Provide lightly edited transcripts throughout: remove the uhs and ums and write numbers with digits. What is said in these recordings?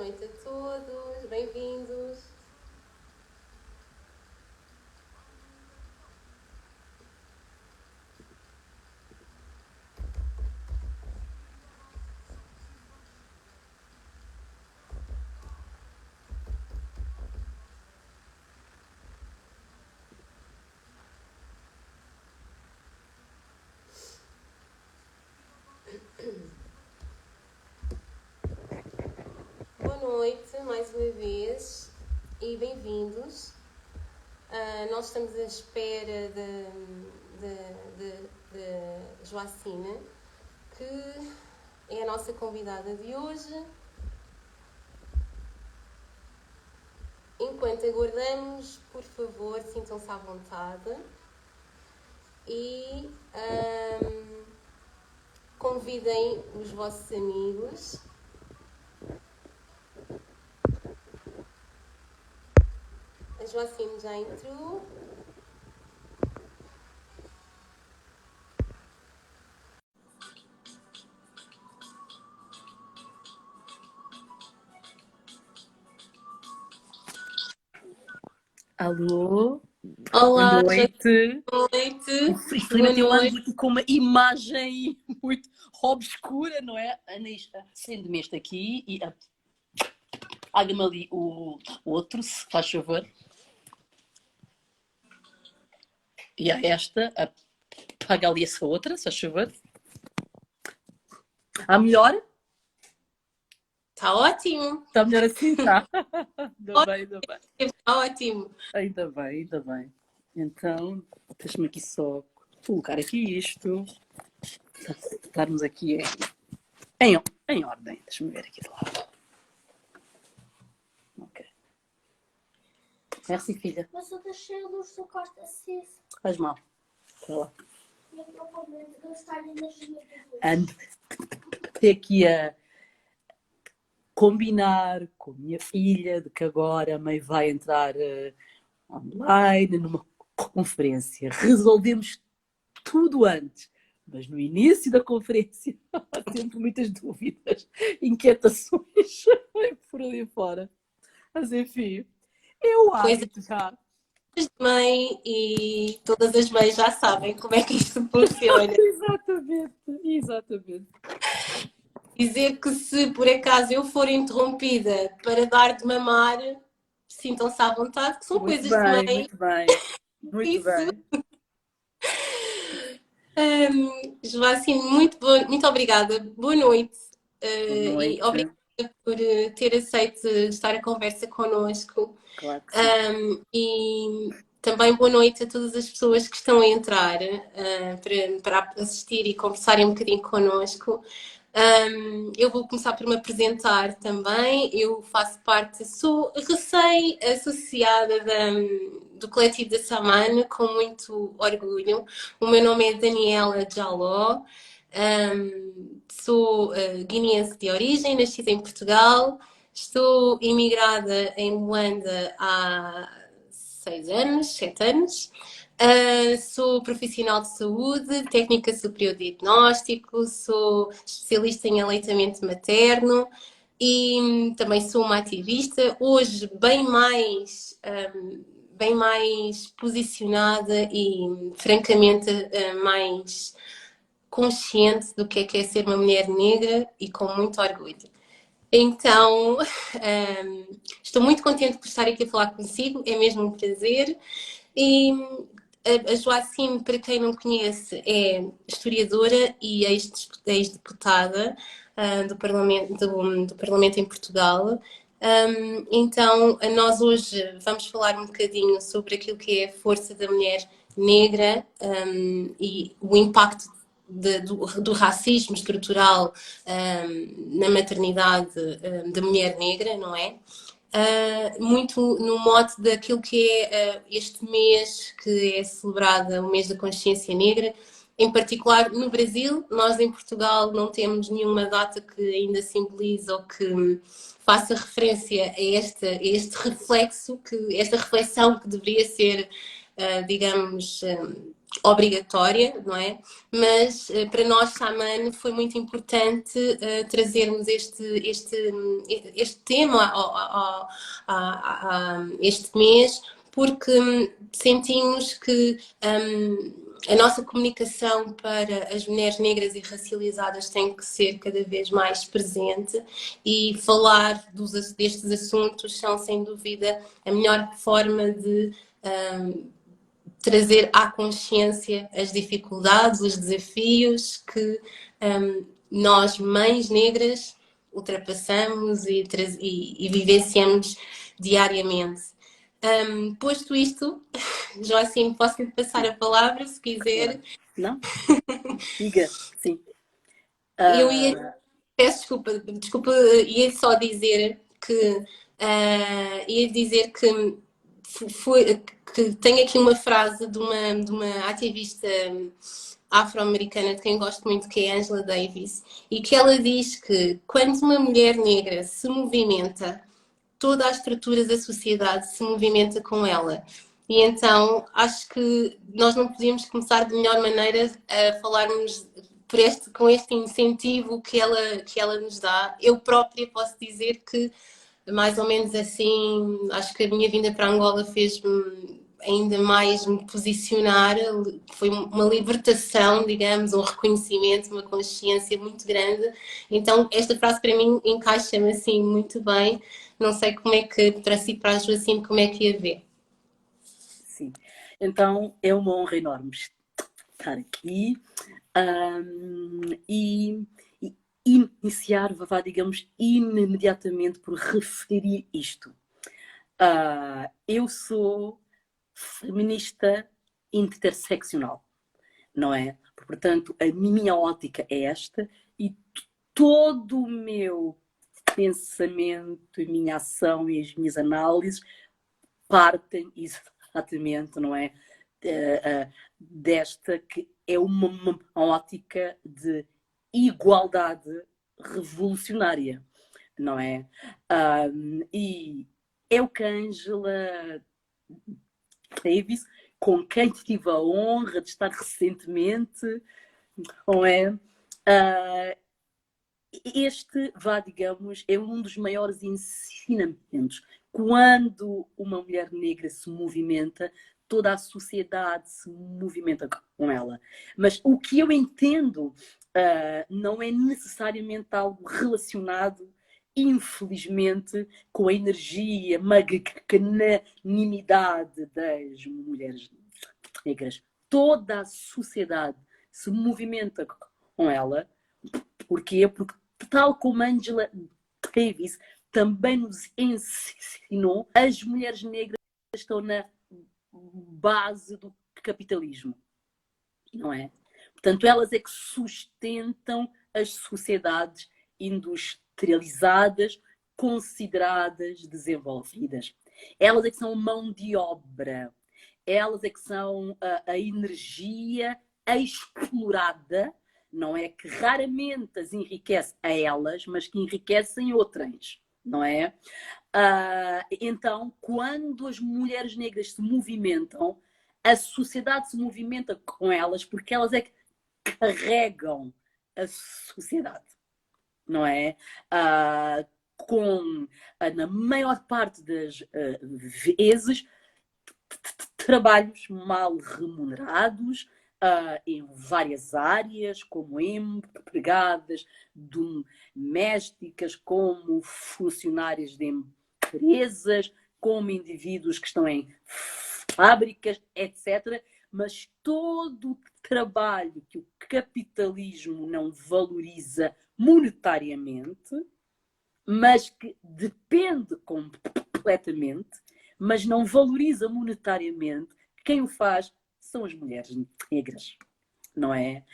noite a todos, bem-vindos. Boa noite, mais uma vez, e bem-vindos. Nós estamos à espera de Joacina, que é a nossa convidada de hoje. Enquanto aguardamos, por favor, sintam-se à vontade e convidem os vossos amigos. A Joacine já entrou. Alô? Olá, boa noite. boa noite. Infelizmente eu ando aqui com uma imagem muito obscura, não é? Anis, acende-me este aqui e apaga-me ali o outro, se faz favor. E a esta, apaga ali essa outra, se faz favor. Está melhor? Está ótimo. Está melhor assim? Está. Ainda bem, ainda bem. Está ótimo. Ainda bem, ainda bem. Então, deixa-me aqui só colocar aqui isto. Estarmos aqui em ordem. Deixa-me ver aqui do lado. Ok. Merci, filha. Mas eu deixei a luz do quarto acesa. Faz mal. Vai lá. E eu provavelmente gastar energia de luz. Ando aqui a combinar com a minha filha de que agora a mãe vai entrar online numa conferência. Resolvemos tudo antes. Mas no início da conferência há sempre muitas dúvidas, inquietações por ali fora. Mas enfim, eu acho já. Mãe e todas as mães já sabem como é que isto funciona. Exatamente. Dizer que se por acaso eu for interrompida para dar de mamar, sintam-se à vontade, que são Muito coisas bem, de mãe. muito Isso. bem. Joacine, muito obrigada. Boa noite. Boa noite. E obrigada por ter aceito estar a conversa connosco. Claro que sim. E também boa noite a todas as pessoas que estão a entrar para assistir e conversarem um bocadinho connosco. Eu vou começar por me apresentar também. Eu faço parte, sou recém-associada do coletivo da Samana, com muito orgulho. O meu nome é Daniela Jaló, sou guineense de origem, nascida em Portugal. Estou imigrada em Luanda há 7 anos. Sou profissional de saúde, técnica superior de diagnóstico, sou especialista em aleitamento materno e também sou uma ativista, hoje bem mais posicionada e francamente mais consciente do que é ser uma mulher negra e com muito orgulho. Então, estou muito contente por estar aqui a falar consigo, é mesmo um prazer. E a Joacine, para quem não conhece, é historiadora e ex-deputada do Parlamento em Portugal. Então, nós hoje vamos falar um bocadinho sobre aquilo que é a força da mulher negra e o impacto do racismo estrutural na maternidade da mulher negra, não é? Muito no mote daquilo que é este mês que é celebrado, o mês da consciência negra, em particular no Brasil. Nós em Portugal não temos nenhuma data que ainda simbolize ou que faça referência a este reflexo, esta reflexão que deveria ser, digamos, obrigatória, não é? Mas para nós, xamã, foi muito importante trazermos este tema este mês, porque sentimos que a nossa comunicação para as mulheres negras e racializadas tem que ser cada vez mais presente e falar destes assuntos são, sem dúvida, a melhor forma de trazer à consciência as dificuldades, os desafios que nós, mães negras, ultrapassamos e vivenciamos diariamente. Posto isto, Joacim, posso lhe passar a palavra, se quiser. Não? Diga, sim. Eu peço desculpa, ia só dizer que que tem aqui uma frase de uma ativista afro-americana de quem gosto muito, que é Angela Davis, e que ela diz que quando uma mulher negra se movimenta, toda a estrutura da sociedade se movimenta com ela. E então acho que nós não podíamos começar de melhor maneira a falarmos com este incentivo que ela nos dá. Eu própria posso dizer que, mais ou menos assim, acho que a minha vinda para Angola fez-me ainda mais me posicionar. Foi uma libertação, digamos, um reconhecimento, uma consciência muito grande. Então, esta frase para mim encaixa-me assim muito bem. Não sei como é que, para si, para a Joacine, como é que ia ver. Sim. Então, é uma honra enorme estar aqui e iniciar, digamos, imediatamente por referir isto. Eu sou feminista interseccional, não é? Portanto, a minha ótica é esta e todo o meu pensamento, a minha ação e as minhas análises partem exatamente, não é? Desta que é uma ótica de igualdade revolucionária, não é? E é o que a Angela Davis, com quem tive a honra de estar recentemente, não é? Este, digamos, é um dos maiores ensinamentos. Quando uma mulher negra se movimenta, toda a sociedade se movimenta com ela. Mas o que eu entendo não é necessariamente algo relacionado, infelizmente, com a energia, magnanimidade das mulheres negras. Toda a sociedade se movimenta com ela. Porquê? Porque, tal como Angela Davis também nos ensinou, as mulheres negras estão na base do capitalismo, não é? Portanto, elas é que sustentam as sociedades industrializadas, consideradas desenvolvidas. Elas é que são mão de obra. Elas é que são a energia explorada, não é? Que raramente as enriquece a elas, mas que enriquecem outras, não é? Então, quando as mulheres negras se movimentam, a sociedade se movimenta com elas, porque elas é que carregam a sociedade, não é? Na maior parte das vezes, trabalhos mal remunerados, em várias áreas, como empregadas domésticas, como funcionárias de empresas, como indivíduos que estão em fábricas, etc. Mas todo o trabalho que o capitalismo não valoriza monetariamente, mas que depende completamente, mas não valoriza monetariamente, quem o faz são as mulheres negras, não é?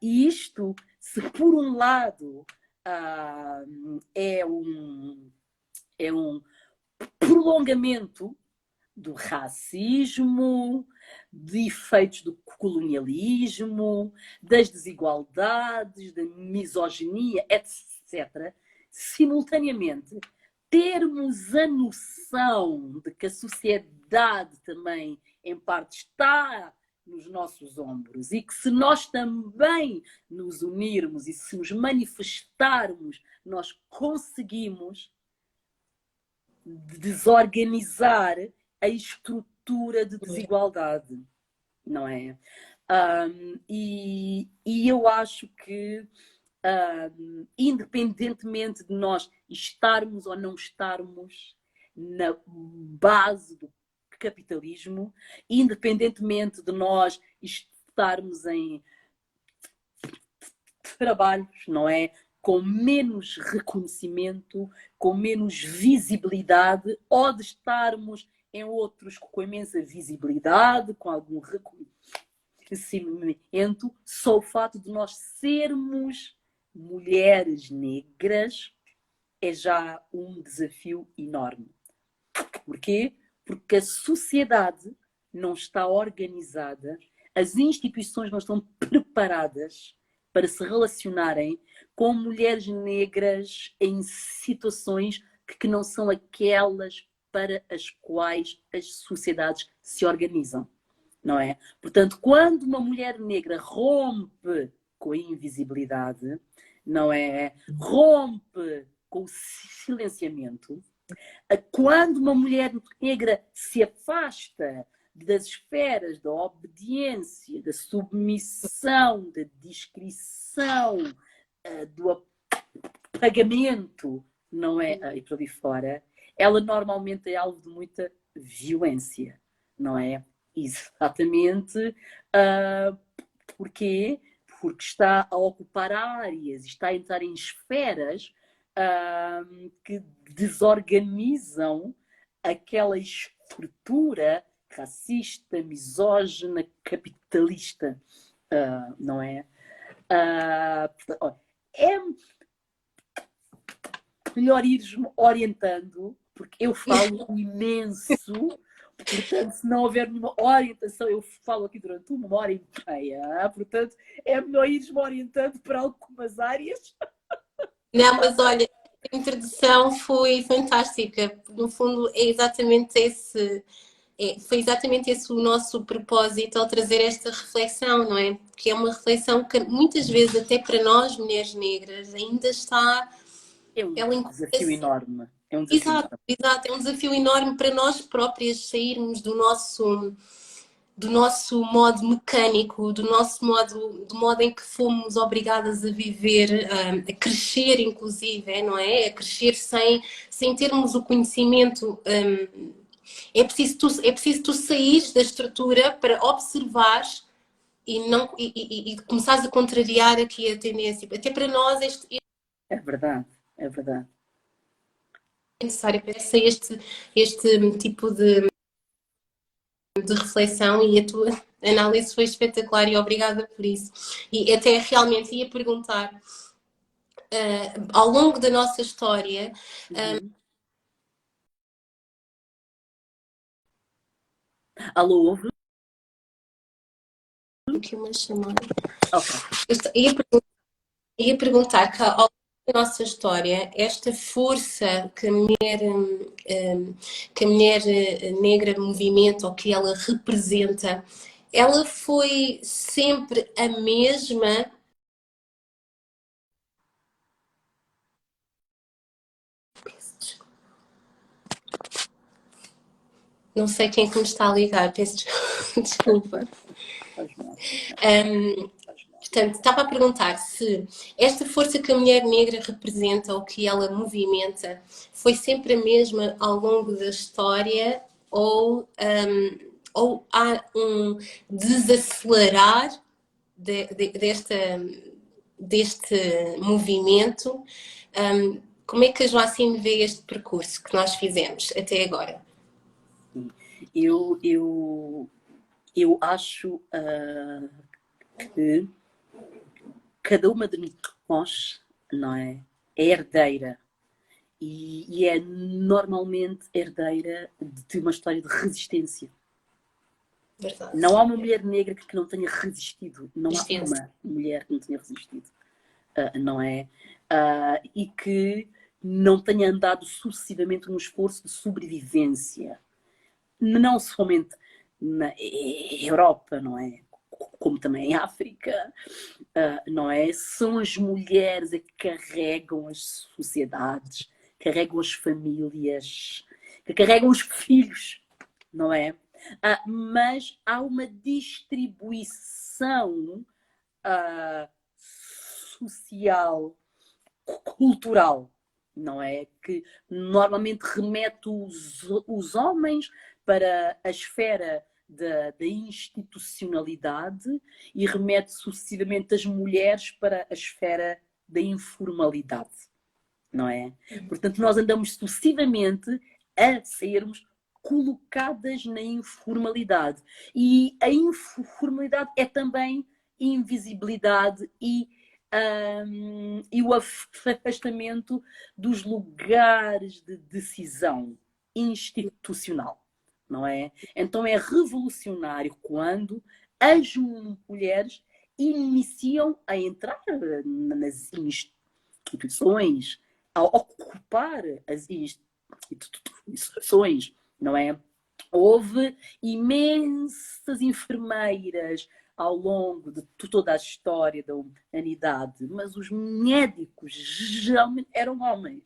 E isto, se por um lado é um prolongamento do racismo, de efeitos do colonialismo, das desigualdades, da misoginia, etc., simultaneamente, termos a noção de que a sociedade também, em parte, está nos nossos ombros e que se nós também nos unirmos e se nos manifestarmos, nós conseguimos desorganizar a estrutura de desigualdade, não é? E eu acho que, independentemente de nós estarmos ou não estarmos na base do capitalismo, independentemente de nós estarmos em trabalhos, não é? Com menos reconhecimento, com menos visibilidade, ou de estarmos em outros com imensa visibilidade, com algum reconhecimento, só o fato de nós sermos mulheres negras é já um desafio enorme. Porquê? Porque a sociedade não está organizada, as instituições não estão preparadas para se relacionarem com mulheres negras em situações que não são aquelas para as quais as sociedades se organizam, não é? Portanto, quando uma mulher negra rompe com a invisibilidade, não é? Rompe com o silenciamento, quando uma mulher negra se afasta das esferas da obediência, da submissão, da discrição, do apagamento, não é? E por ali fora, ela normalmente é alvo de muita violência, não é? Exatamente. Porquê? Porque está a ocupar áreas, está a entrar em esferas que desorganizam aquela estrutura racista, misógina, capitalista, não é? É melhor ires orientando, porque eu falo imenso, portanto, se não houver nenhuma orientação, eu falo aqui durante 1h30, portanto, é melhor ires-me orientando para algumas áreas. Não, mas olha, a introdução foi fantástica. No fundo, é exatamente esse, foi exatamente esse o nosso propósito ao trazer esta reflexão, não é? Que é uma reflexão que muitas vezes, até para nós, mulheres negras, ainda está. É um Ela desafio enorme. É um desafio exato, enorme. exato. É um desafio enorme para nós próprias sairmos do nosso modo mecânico, do modo em que fomos obrigadas a viver, a crescer, inclusive, não é? A crescer sem termos o conhecimento. É preciso tu sair da estrutura para observar e começares a contrariar aqui a tendência. Até para nós É verdade, é verdade. é necessário para este tipo de reflexão e a tua análise foi espetacular e obrigada por isso. E até realmente ia perguntar, ao longo da nossa história. Alô, ouve? Aqui uma chamada. Ok. Ia perguntar que ao longo da nossa história, esta força que a mulher negra movimenta ou que ela representa, ela foi sempre a mesma. Não sei quem é que me está a ligar, peço desculpa. Portanto, estava a perguntar se esta força que a mulher negra representa ou que ela movimenta foi sempre a mesma ao longo da história ou há um desacelerar deste movimento. Como é que a Joacine vê este percurso que nós fizemos até agora? Eu acho que cada uma de nós, não é herdeira e é normalmente herdeira de uma história de resistência. Verdade. Não há uma mulher negra que não tenha resistido. Não há uma mulher que não tenha resistido. Não é? E que não tenha andado sucessivamente num esforço de sobrevivência. Não somente na Europa, não é? Como também em África, não é? São as mulheres que carregam as sociedades, carregam as famílias, que carregam os filhos, não é? Mas há uma distribuição social, cultural, não é? Que normalmente remete os homens para a esfera da institucionalidade e remete sucessivamente as mulheres para a esfera da informalidade, não é? Portanto, nós andamos sucessivamente a sermos colocadas na informalidade. E a informalidade é também invisibilidade e o afastamento dos lugares de decisão institucional, não é? Então é revolucionário quando as mulheres iniciam a entrar nas instituições, a ocupar as instituições, não é? Houve imensas enfermeiras ao longo de toda a história da humanidade, mas os médicos geralmente eram homens,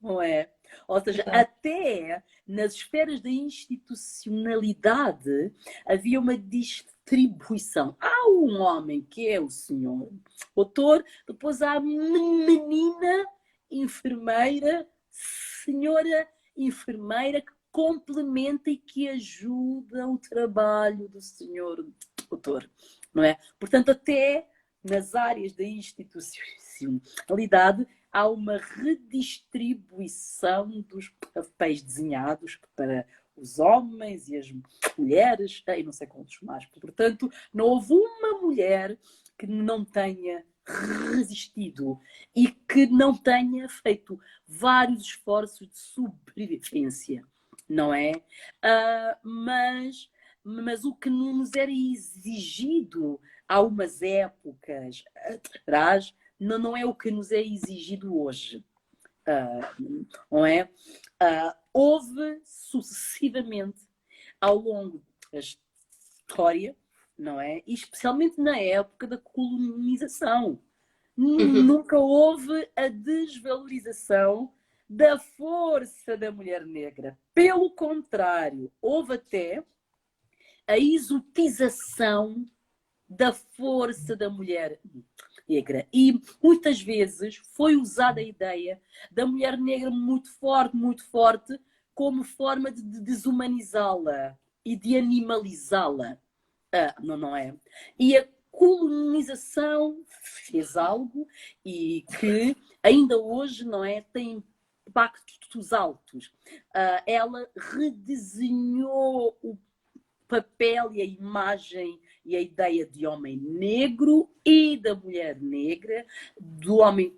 não é? Ou seja, até nas esferas da institucionalidade havia uma distribuição. Há um homem que é o senhor doutor, depois há a menina enfermeira, senhora enfermeira que complementa e que ajuda o trabalho do senhor doutor, não é? Portanto, até nas áreas da institucionalidade há uma redistribuição dos papéis desenhados para os homens e as mulheres, e não sei quantos mais. Portanto, não houve uma mulher que não tenha resistido e que não tenha feito vários esforços de sobrevivência, não é? Mas o que nos era exigido há umas épocas atrás não é o que nos é exigido hoje. Não é? Houve sucessivamente ao longo da história, não é? E especialmente na época da colonização. Nunca houve a desvalorização da força da mulher negra. Pelo contrário, houve até a exotização da força da mulher negra. E muitas vezes foi usada a ideia da mulher negra muito forte, como forma de desumanizá-la e de animalizá-la. Não é? E a colonização fez algo e que ainda hoje, não é, tem impactos altos. Ela redesenhou o papel e a imagem e a ideia de homem negro e da mulher negra, do homem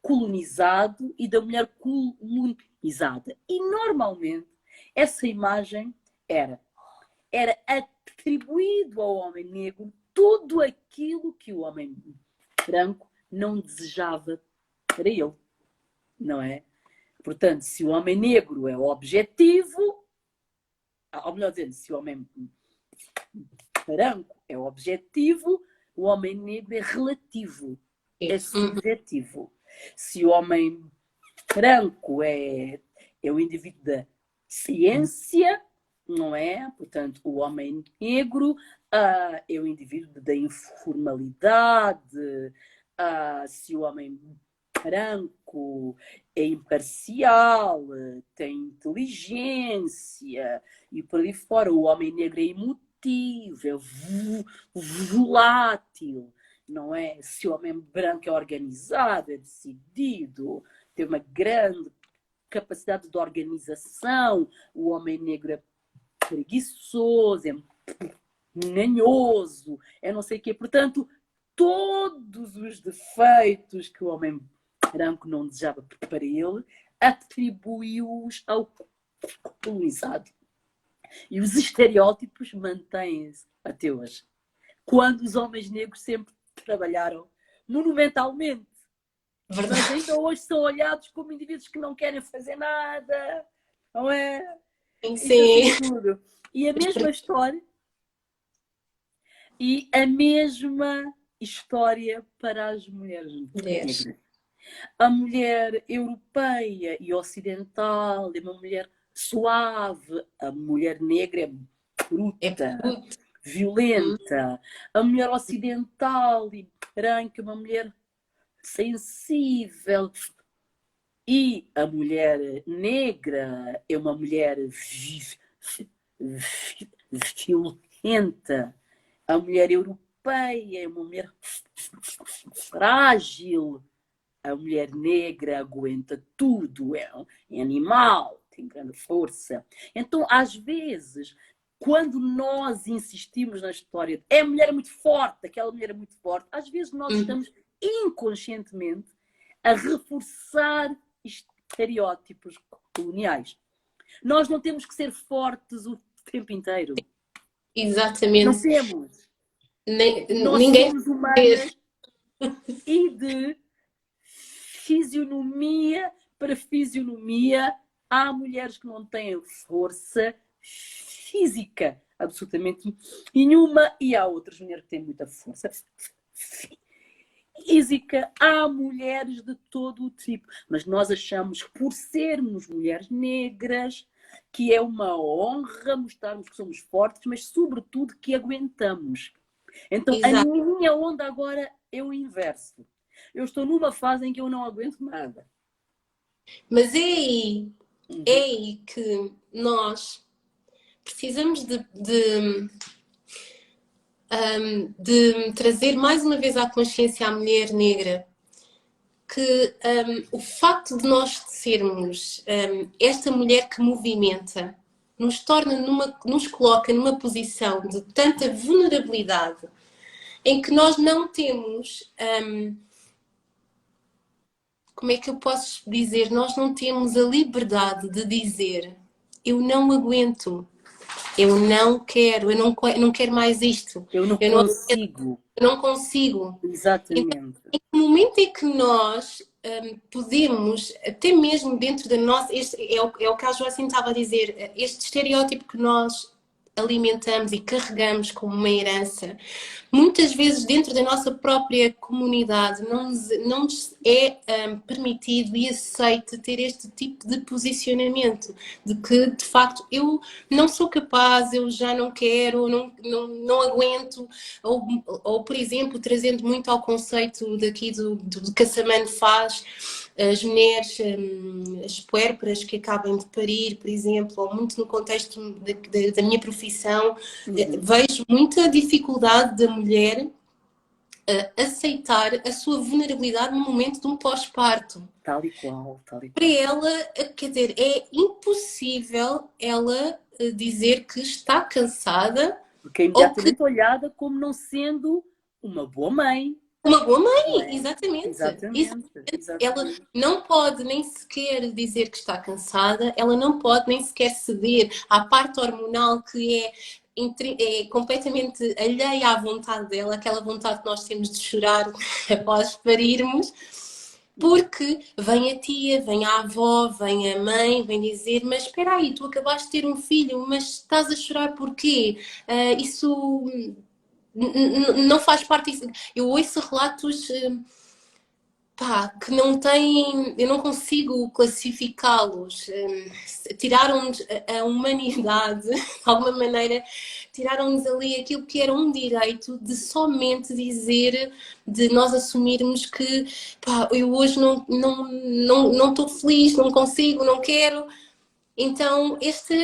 colonizado e da mulher colonizada. E normalmente essa imagem era atribuído ao homem negro tudo aquilo que o homem branco não desejava para ele, não é? Portanto, se o homem negro é o objetivo, ou melhor dizendo, se o homem branco é o objetivo, o homem negro é relativo, é subjetivo. Se o homem branco é o indivíduo da ciência, não é? Portanto, o homem negro é o indivíduo da informalidade. Se o homem branco é imparcial, tem inteligência e por aí fora, o homem negro é emotivo, é volátil, não é? Se o homem branco é organizado, é decidido, tem uma grande capacidade de organização, o homem negro é preguiçoso, é manhoso, é não sei o quê. Portanto, todos os defeitos que o homem branco não desejava para ele, atribuiu-os ao colonizado. E os estereótipos mantêm-se até hoje. Quando os homens negros sempre trabalharam monumentalmente. Verdade. Mas ainda hoje são olhados como indivíduos que não querem fazer nada, não é? Sim. Tudo. E a mesma história, e a mesma história para as mulheres Mulheres. negras. A mulher europeia e ocidental é uma mulher suave, a mulher negra é É bruta, tudo. violenta. A mulher ocidental e branca é uma mulher sensível. E a mulher negra é uma mulher violenta. A mulher europeia é uma mulher frágil. A mulher negra aguenta tudo, é um animal, tem grande força. Então, às vezes, quando nós insistimos na história de a mulher é muito forte, aquela mulher é muito forte, às vezes nós estamos inconscientemente a reforçar estereótipos coloniais. Nós não temos que ser fortes o tempo inteiro. Não Exatamente. temos. Nós Ninguém somos vê. humanas e de fisionomia para fisionomia, há mulheres que não têm força física absolutamente nenhuma e há outras mulheres que têm muita força física. Há mulheres de todo o tipo, mas nós achamos que por sermos mulheres negras que é uma honra mostrarmos que somos fortes, mas sobretudo que aguentamos. Então a Exato. minha onda agora é o inverso. Eu estou numa fase em que eu não aguento nada. Mas é aí que nós precisamos de trazer mais uma vez à consciência a mulher negra que o facto de nós sermos esta mulher que movimenta nos coloca numa posição de tanta vulnerabilidade em que nós não temos, como é que eu posso dizer, nós não temos a liberdade de dizer eu não aguento, eu não quero, eu não quero mais isto, Eu não eu não, consigo. eu não consigo. Exatamente. No momento em que nós podemos, até mesmo dentro da nossa, é o que a Joacine estava a dizer, este estereótipo que nós alimentamos e carregamos como uma herança, muitas vezes dentro da nossa própria comunidade não nos é permitido e aceito ter este tipo de posicionamento, de que de facto eu não sou capaz, eu já não quero, não aguento, ou por exemplo, trazendo muito ao conceito daqui do que a Samane faz, as mulheres, as puérperas que acabam de parir, por exemplo, ou muito no contexto da minha profissão, vejo muita dificuldade da mulher aceitar a sua vulnerabilidade no momento de um pós-parto. Tal e qual, tal e Para qual. ela, quer dizer, é impossível ela dizer que está cansada Porque é ou que imediatamente olhada como não sendo uma boa mãe. uma boa Não mãe, é? exatamente. Exatamente, Ela exatamente. não pode nem sequer dizer que está cansada, ela não pode nem sequer ceder à parte hormonal que é completamente alheia à vontade dela, aquela vontade que nós temos de chorar após parirmos, porque vem a tia, vem a avó, vem a mãe, vem dizer, mas espera aí, tu acabaste de ter um filho, mas estás a chorar porquê? Isso não faz parte disso. Eu ouço relatos pá, que não têm, eu não consigo classificá-los. Tiraram-nos a humanidade, de alguma maneira, tiraram-nos ali aquilo que era um direito de somente dizer, de nós assumirmos que pá, eu hoje não estou feliz, não consigo, não quero. Então, este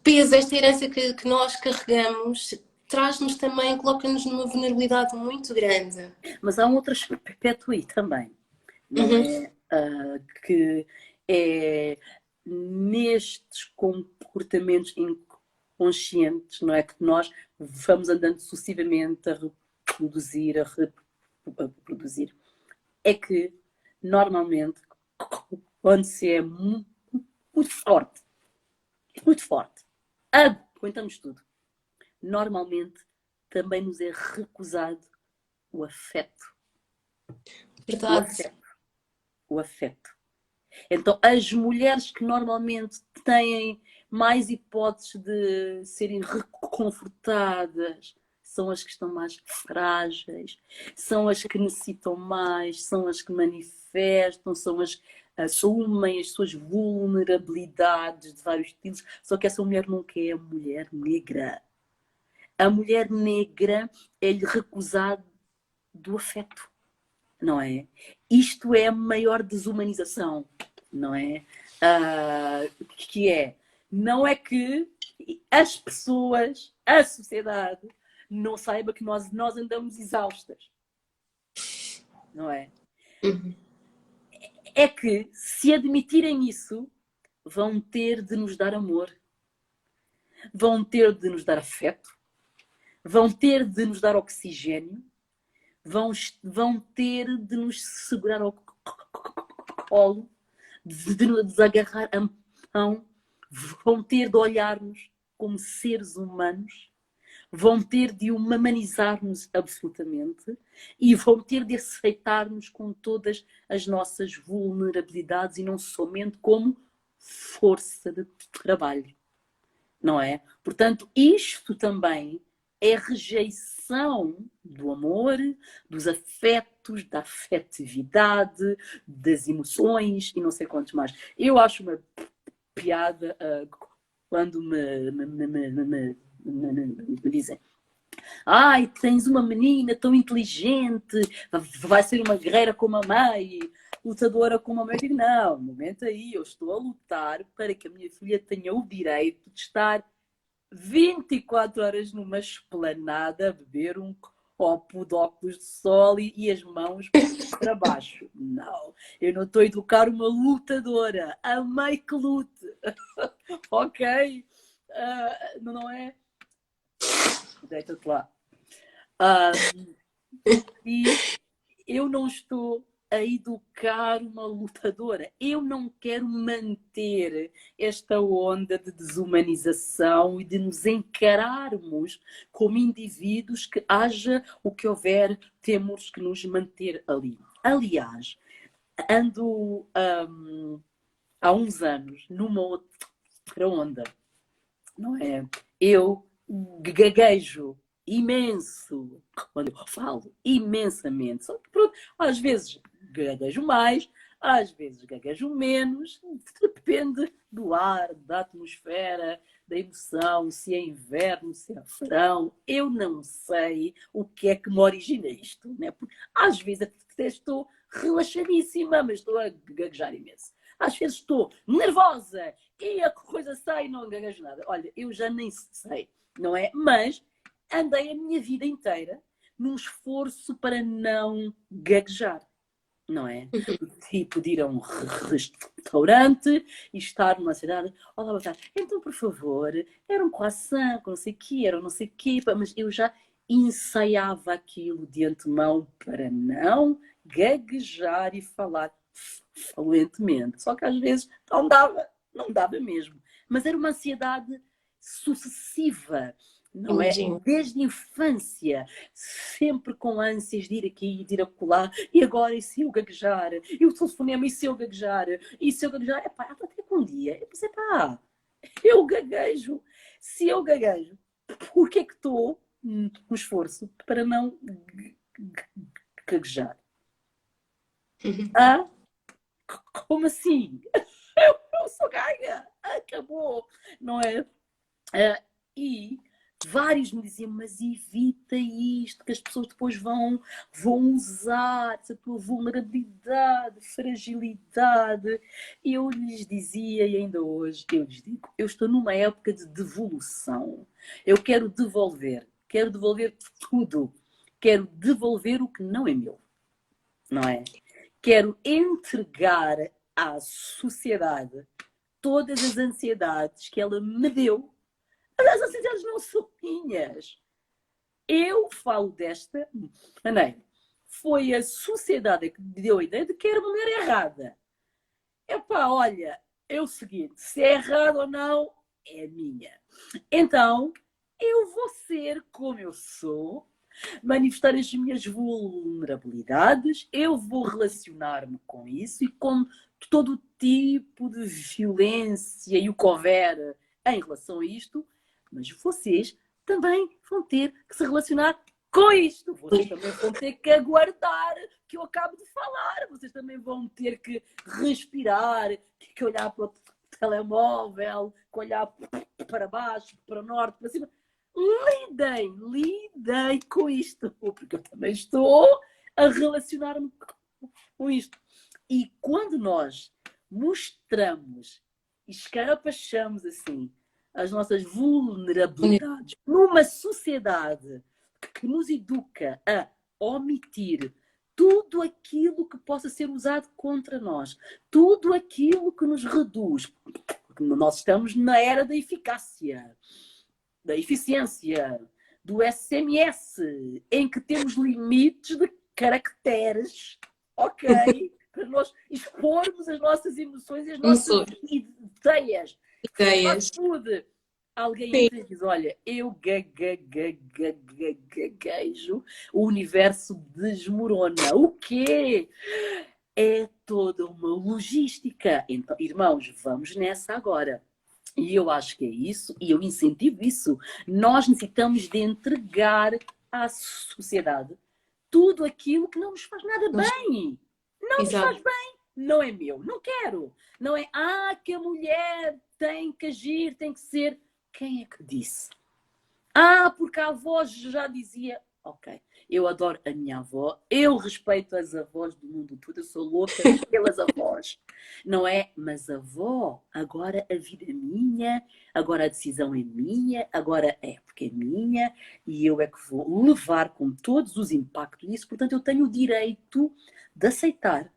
peso, esta herança que nós carregamos, traz-nos também, coloca-nos numa vulnerabilidade muito grande. Mas há um outro aspecto aí também, não Uhum. é? Que é nestes comportamentos inconscientes, não é? Que nós vamos andando sucessivamente a reproduzir. É que, normalmente, quando se é muito forte, aguentamos tudo. Normalmente, também nos é recusado o afeto. O Verdade. afeto. O afeto. Então, as mulheres que normalmente têm mais hipóteses de serem reconfortadas, são as que estão mais frágeis, são as que necessitam mais, são as que manifestam, são as que assumem as suas vulnerabilidades de vários estilos. Só que essa mulher nunca é a mulher negra. A mulher negra é-lhe recusado do afeto, não é? Isto é a maior desumanização, não é? Que é, não é que as pessoas, a sociedade, não saiba que nós andamos exaustas, não é? Uhum. É que, se admitirem isso, vão ter de nos dar amor, vão ter de nos dar afeto, vão ter de nos dar oxigênio, vão ter de nos segurar ao colo, de nos agarrar a mão, vão ter de olhar-nos como seres humanos, vão ter de humanizar-nos absolutamente e vão ter de aceitar-nos com todas as nossas vulnerabilidades e não somente como força de trabalho, não é? Portanto, isto também é rejeição do amor, dos afetos, da afetividade, das emoções e não sei quantos mais. Eu acho uma piada quando me dizem: ai, tens uma menina tão inteligente, vai ser uma guerreira como a mãe, lutadora como a mãe. Eu digo, não, no momento aí eu estou a lutar para que a minha filha tenha o direito de estar 24 horas numa esplanada a beber um copo de óculos de sol e as mãos para baixo. Não, eu não estou a educar uma lutadora. A mãe que lute. Ok? Não é? Deita-te lá. E eu não estou a educar uma lutadora. Eu não quero manter esta onda de desumanização e de nos encararmos como indivíduos que haja o que houver, temos que nos manter ali. Aliás, ando há uns anos numa outra onda, não é? Eu gaguejo imenso quando eu falo, imensamente. Só que, pronto, às vezes gaguejo mais, às vezes gaguejo menos, depende do ar, da atmosfera, da emoção, se é inverno, se é verão. Eu não sei o que é que me origina isto, né? Porque às vezes até estou relaxadíssima, mas estou a gaguejar imenso. Às vezes estou nervosa e a coisa sai e não gaguejo nada. Olha, eu já nem sei, não é? Mas andei a minha vida inteira num esforço para não gaguejar, não é? Tipo de ir a um restaurante e estar numa cidade, olá, boa tarde, então por favor, era um croissant com não sei o quê, era um não sei o quê, mas eu já ensaiava aquilo de antemão para não gaguejar e falar fluentemente. Só que às vezes não dava mesmo. Mas era uma ansiedade sucessiva, não é? Imagino. Desde a infância, sempre com ânsias de ir aqui e de ir acolá, e agora e se eu gaguejar? E o telefonema, e se eu gaguejar? E se eu gaguejar? Epá, até que um dia, eu pensei, pá, eu gaguejo. Se eu gaguejo, por que é que estou num esforço para não gaguejar? Ah, como assim? Eu sou gaga, acabou, não é? E vários me diziam, mas evita isto, que as pessoas depois vão usar a tua vulnerabilidade, fragilidade. E eu lhes dizia, e ainda hoje eu lhes digo, eu estou numa época de devolução. Eu quero devolver tudo. Quero devolver o que não é meu, não é? Quero entregar à sociedade todas as ansiedades que ela me deu. As ansiedades não são minhas. Eu falo desta maneira. Foi a sociedade que me deu a ideia de que era uma mulher errada. Epá, olha, é o seguinte, se é errado ou não, é minha. Então, eu vou ser como eu sou, manifestar as minhas vulnerabilidades, eu vou relacionar-me com isso e com todo o tipo de violência e o que houver em relação a isto, mas vocês também vão ter que se relacionar com isto. Vocês também vão ter que aguardar que eu acabo de falar. Vocês também vão ter que respirar, que olhar para o telemóvel, que olhar para baixo, para o norte, para cima. Lidem com isto, porque eu também estou a relacionar-me com isto. E quando nós mostramos e escarapachamos assim as nossas vulnerabilidades numa sociedade que nos educa a omitir tudo aquilo que possa ser usado contra nós, tudo aquilo que nos reduz, porque nós estamos na era da eficácia, da eficiência, do SMS, em que temos limites de caracteres, ok? Para nós expormos as nossas emoções e as nossas ideias. Ideias. Tudo. Alguém diz, olha, eu gaguejo, o universo desmorona. O quê? É toda uma logística. Então, irmãos, vamos nessa agora. E eu acho que é isso, e eu incentivo isso. Nós necessitamos de entregar à sociedade tudo aquilo que não nos faz nada bem. Não nos faz bem. Não é meu. Não quero. Não é, que a mulher tem que agir, tem que ser. Quem é que disse? Porque a avó já dizia. Ok, eu adoro a minha avó, eu respeito as avós do mundo todo, eu sou louca pelas avós, não é? Mas avó, agora a vida é minha, agora a decisão é minha, agora é porque é minha e eu é que vou levar com todos os impactos disso, portanto eu tenho o direito de aceitar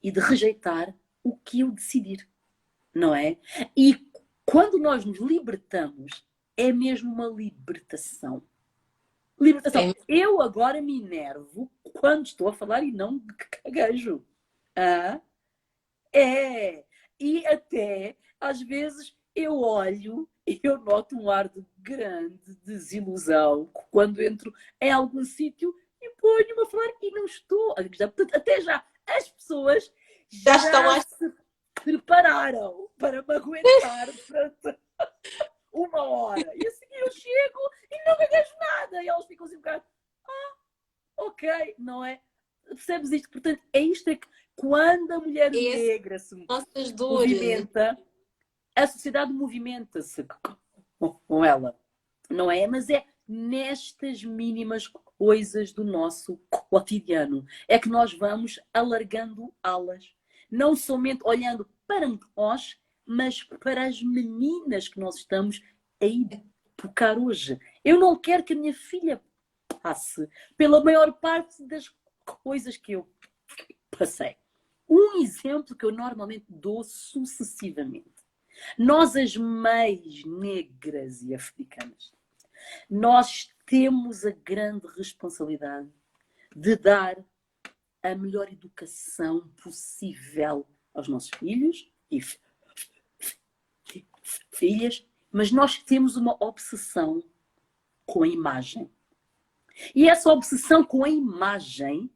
e de rejeitar o que eu decidir, não é? E quando nós nos libertamos, é mesmo uma libertação. Libertação. Eu agora me enervo quando estou a falar e não gaguejo. E até, às vezes, eu olho e eu noto um ar de grande desilusão quando entro em algum sítio e ponho-me a falar e não estou. Portanto, até já as pessoas já estão se prepararam para me aguentar durante uma hora. E assim eu chego e não gaguejo nada. E elas ficam assim um bocado, ok, não é? Percebes isto? Portanto, é isto que quando a mulher negra se movimenta, a sociedade movimenta-se com ela, não é? Mas é nestas mínimas coisas do nosso cotidiano é que nós vamos alargando alas. Não somente olhando para nós, mas para as meninas que nós estamos a educar hoje. Eu não quero que a minha filha passe pela maior parte das coisas que eu passei. Um exemplo que eu normalmente dou sucessivamente. Nós, as mães negras e africanas, nós temos a grande responsabilidade de dar a melhor educação possível aos nossos filhos e filhas, mas nós temos uma obsessão com a imagem. E essa obsessão com a imagem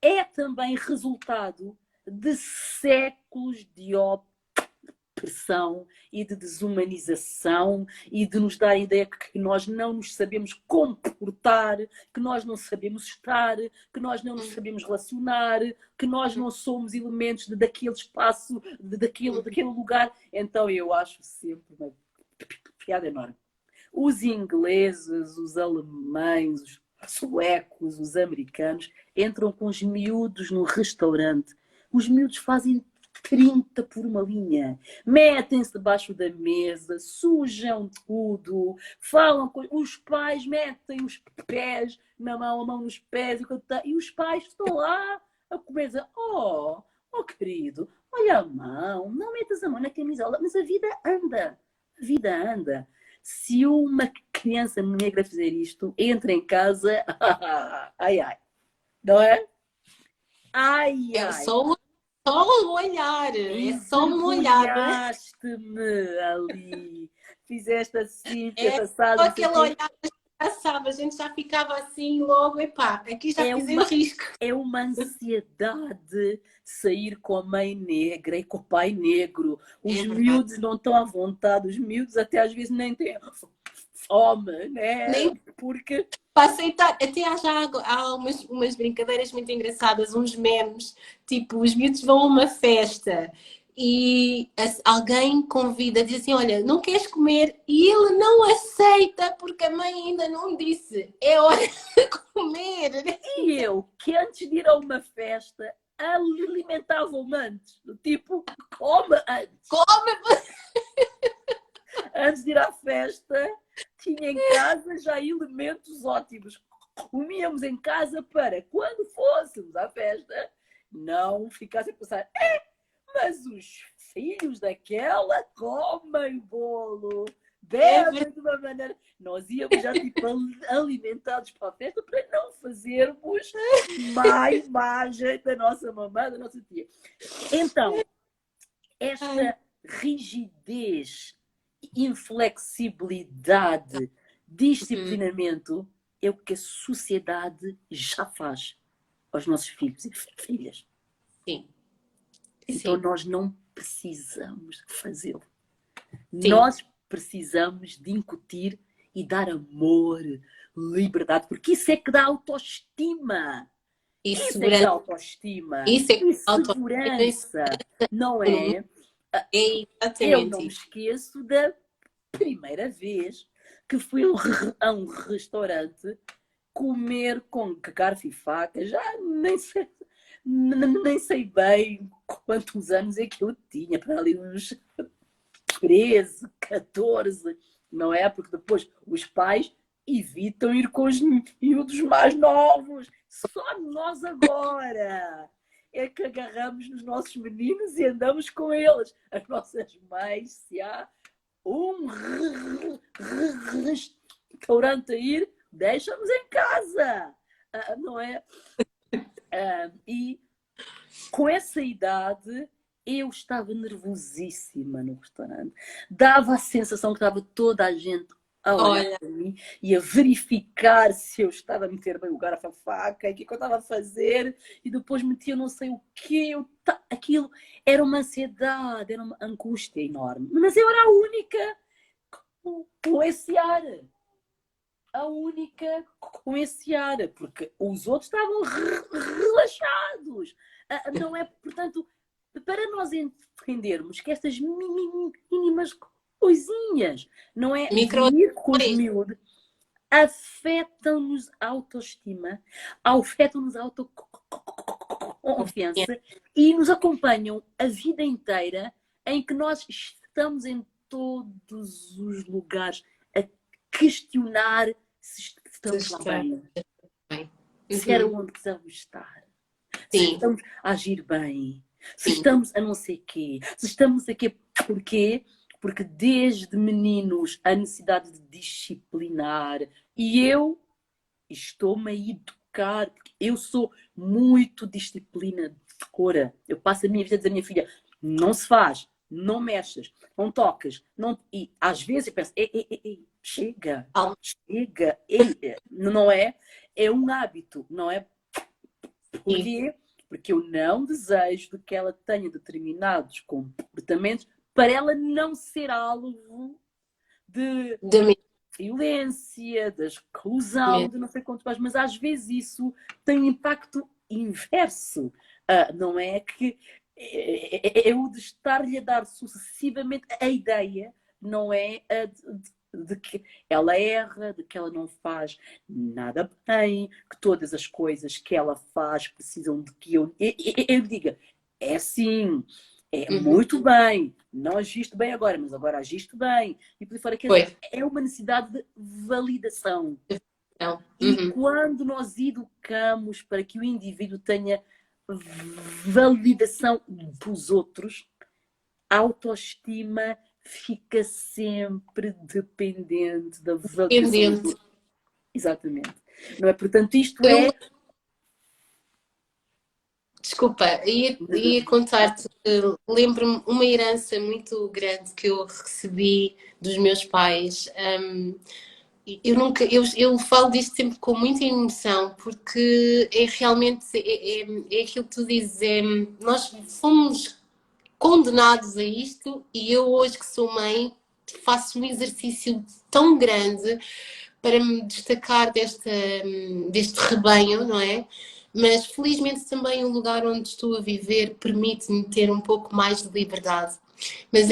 é também resultado de séculos de opressão e de desumanização e de nos dar a ideia que nós não nos sabemos comportar, que nós não sabemos estar, que nós não nos sabemos relacionar, que nós não somos elementos daquele espaço, daquele lugar. Então eu acho sempre uma piada enorme. Os ingleses, os alemães, os suecos, os americanos entram com os miúdos no restaurante. Os miúdos fazem 30 por uma linha, metem-se debaixo da mesa, sujam tudo, falam com os pais, metem os pés na mão, a mão nos pés, e os pais estão lá a comer, oh querido, olha a mão, não metas a mão na camisola, mas a vida anda. Se uma criança negra fizer isto, entra em casa, ai, não é? Ai. É só um olhar, é só um olhar. Olhaste-me ali, fizeste assim, só aquele olhar já sabe, a gente já ficava assim logo, epá, aqui já É fizemos risco. É uma ansiedade sair com a mãe negra e com o pai negro. Os É verdade. miúdos não estão à vontade, os miúdos até às vezes nem têm fome, né? Nem Porque para aceitar, até há umas brincadeiras muito engraçadas, uns memes, tipo, os miúdos vão a uma festa e alguém convida, diz assim, olha, não queres comer? E ele não aceita porque a mãe ainda não disse, é hora de comer. e eu, que antes de ir a uma festa, alimentavam-me antes. Do tipo, come antes. Come! Antes de ir à festa, tinha em casa já elementos ótimos. Comíamos em casa para, quando fôssemos à festa, não ficassem a pensar, mas os filhos daquela comem bolo, bebem de uma maneira. Nós íamos já tipo alimentados para a festa para não fazermos má imagem da nossa mamãe, da nossa tia. Então, esta rigidez, inflexibilidade, disciplinamento é o que a sociedade já faz aos nossos filhos e filhas. Sim. Então Sim. nós não precisamos fazê-lo. Sim. Nós precisamos de incutir e dar amor, liberdade, porque isso é que dá autoestima. E Isso é que segurança. dá autoestima. Isso é E que autoestima. segurança, não é? É Eu não me exatamente isso. esqueço da primeira vez que fui a um restaurante comer com garfo e faca. Já nem sei bem quantos anos é que eu tinha, para ali uns 13, 14, não é? Porque depois os pais evitam ir com os miúdos mais novos. Só nós agora é que agarramos nos nossos meninos e andamos com eles. As nossas mães, se há um restaurante a ir, deixa-nos em casa, não é? E com essa idade eu estava nervosíssima no restaurante. Dava a sensação que estava toda a gente a olhar Olha, para mim e a verificar se eu estava a meter bem o garfo à faca, o que é que eu estava a fazer, e depois metia não sei o quê. Aquilo era uma ansiedade, era uma angústia enorme. Mas eu era a única com esse ar. A única com esse ar, porque os outros estavam relaxados. Não é, portanto, para nós entendermos que estas mínimas coisinhas, não é, de micro. ir com os miúdos, afetam-nos a autoestima, afetam-nos a autoconfiança e nos acompanham a vida inteira, em que nós estamos em todos os lugares a questionar se estamos lá bem, se era onde precisamos estar, se Sim. estamos a agir bem, se Sim. estamos a não sei quê, se estamos aqui. Porquê? Porque desde meninos a necessidade de disciplinar, e eu estou-me a educar, porque eu sou muito disciplinadora. Eu passo a minha vida a dizer à minha filha, não se faz, não mexas, não tocas, não... E às vezes eu penso, ei, chega, chega, não é? É um hábito, não é? Porquê? Porque eu não desejo que ela tenha determinados comportamentos para ela não ser alvo de violência, da exclusão, de não sei quantos pais, mas às vezes isso tem um impacto inverso, não é? Que é o de estar-lhe a dar sucessivamente a ideia, não é? De que ela erra, de que ela não faz nada bem, que todas as coisas que ela faz precisam de que eu diga, é assim, é muito bem, não agiste bem agora, mas agora agiste bem. E por fora, é uma necessidade de validação. E quando nós educamos para que o indivíduo tenha validação dos outros, a autoestima fica sempre dependente da validação. Exatamente. Não é? Portanto, isto é... Desculpa, ia contar-te, lembro-me uma herança muito grande que eu recebi dos meus pais. eu falo disto sempre com muita emoção, porque é realmente é aquilo que tu dizes, nós fomos condenados a isto e eu hoje que sou mãe faço um exercício tão grande para me destacar deste rebanho, não é? Mas felizmente também o lugar onde estou a viver permite-me ter um pouco mais de liberdade. Mas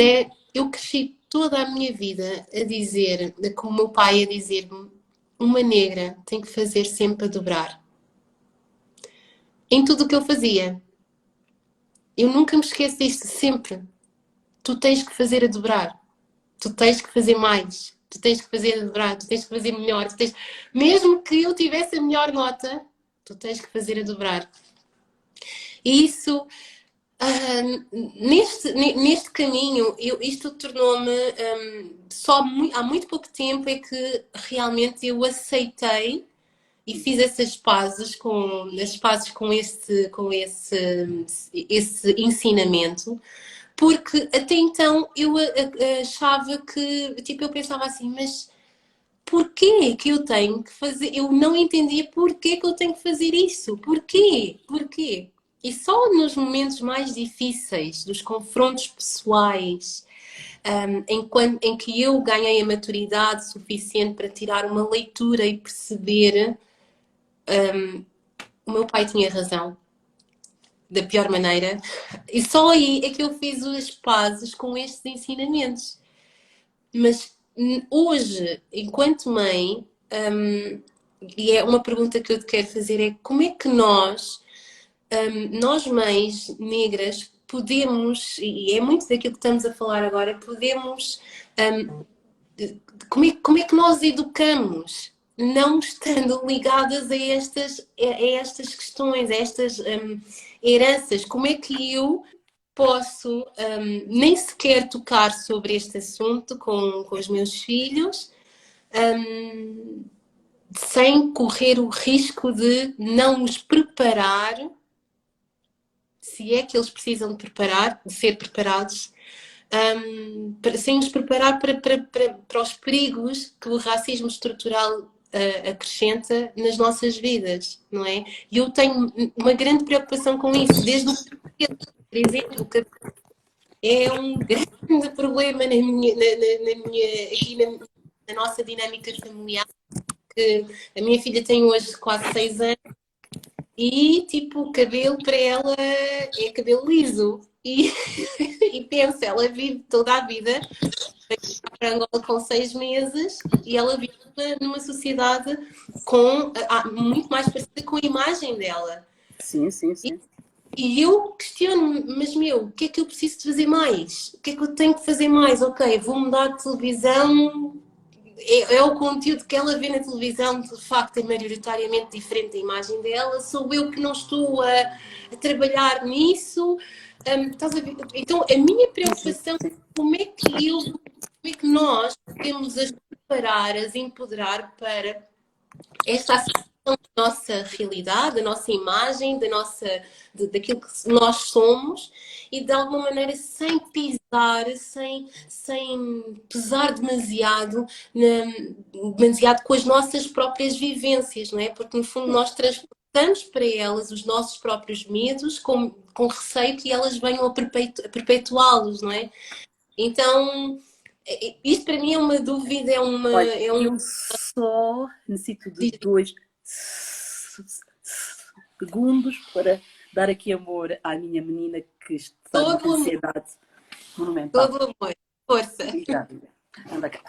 eu cresci toda a minha vida a dizer, com o meu pai a dizer-me, uma negra tem que fazer sempre a dobrar. Em tudo o que eu fazia. Eu nunca me esqueço disto, sempre. Tu tens que fazer a dobrar. Tu tens que fazer mais. Tu tens que fazer a dobrar. Tu tens que fazer melhor. Mesmo que eu tivesse a melhor nota, tu tens que fazer a dobrar. E isso, neste caminho, isto tornou-me, há muito pouco tempo é que realmente eu aceitei e fiz essas pazes com esse ensinamento, porque até então eu achava que, tipo, eu pensava assim, mas porquê que eu tenho que fazer? Eu não entendia porquê que eu tenho que fazer isso. Porquê? Porquê? E só nos momentos mais difíceis, dos confrontos pessoais, em que eu ganhei a maturidade suficiente para tirar uma leitura e perceber, o meu pai tinha razão, da pior maneira, e só aí é que eu fiz as pazes com estes ensinamentos. Mas hoje, enquanto mãe, e é uma pergunta que eu te quero fazer, é como é que nós mães negras, podemos, e é muito daquilo que estamos a falar agora, podemos, como é que nós educamos? Não estando ligadas a estas questões, a estas heranças. Como é que eu posso nem sequer tocar sobre este assunto com os meus filhos, sem correr o risco de não os preparar, se é que eles precisam de ser preparados, sem os preparar para os perigos que o racismo estrutural acrescenta nas nossas vidas, não é? E eu tenho uma grande preocupação com isso, desde o por exemplo, que é um grande problema aqui na nossa dinâmica familiar, que a minha filha tem hoje quase 6 anos e, tipo, o cabelo para ela é cabelo liso. E pensa, ela vive toda a vida para Angola com 6 meses e ela vive numa sociedade muito mais parecida com a imagem dela. Sim, sim, sim. E eu questiono-me, mas o que é que eu preciso de fazer mais? O que é que eu tenho que fazer mais? Ok, vou mudar de televisão, é o conteúdo que ela vê na televisão, de facto é maioritariamente diferente da imagem dela, sou eu que não estou a trabalhar nisso. Estás a ver? Então a minha preocupação é como é que nós podemos as preparar, as empoderar para esta aceitação da nossa realidade, da nossa imagem, daquilo que nós somos, e de alguma maneira sem pisar, sem pesar demasiado com as nossas próprias vivências, não é? Porque no fundo nós transportamos para elas os nossos próprios medos com receio que elas venham a perpetuá-los, não é? Então, isto para mim é uma dúvida, Olha, eu só necessito de 2 segundos para dar aqui amor à minha menina que está todo com o amor, ansiedade monumental. todo o amor, força. Já, anda cá.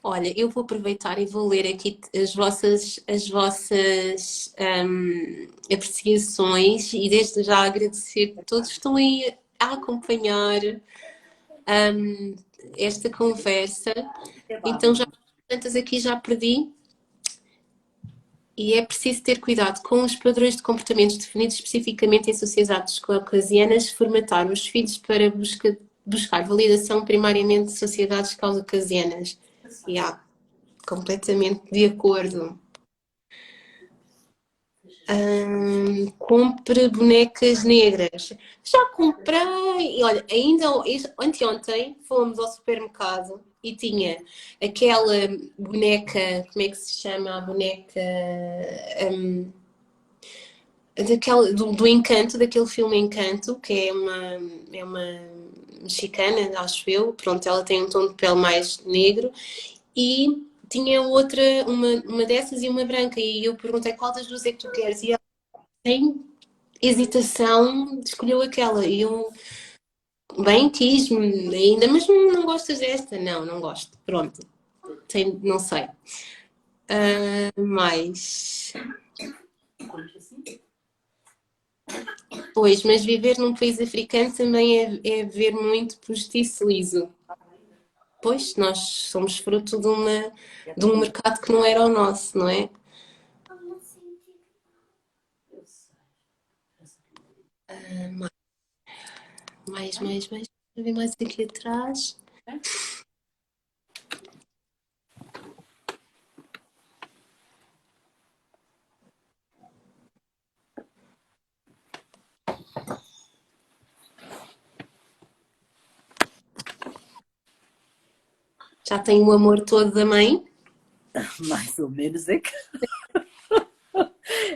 Olha, eu vou aproveitar e vou ler aqui as vossas apreciações e desde já agradecer a todos que estão aí a acompanhar esta conversa. Então já tantas aqui já perdi. E é preciso ter cuidado com os padrões de comportamentos definidos especificamente em sociedades caucasianas, formatar os filhos para buscar validação primariamente de sociedades caucasianas. Completamente de acordo. Compre bonecas negras. Já comprei. E olha, ainda anteontem fomos ao supermercado e tinha aquela boneca, como é que se chama? A boneca do Encanto, daquele filme Encanto, que é uma mexicana, acho eu. Pronto, ela tem um tom de pele mais negro e tinha outra, uma dessas e uma branca. E eu perguntei qual das duas é que tu queres? E ela tem hesitação, escolheu aquela. E eu bem quis-me ainda, mas não gostas desta? Não, não gosto. Pronto, não sei. Mas, pois, mas viver num país africano também é ver muito postiço liso. Pois, nós somos fruto de um mercado que não era o nosso, não é? Mais. Deixa eu ver mais aqui atrás. Já tenho o amor todo da mãe. Mais ou menos é que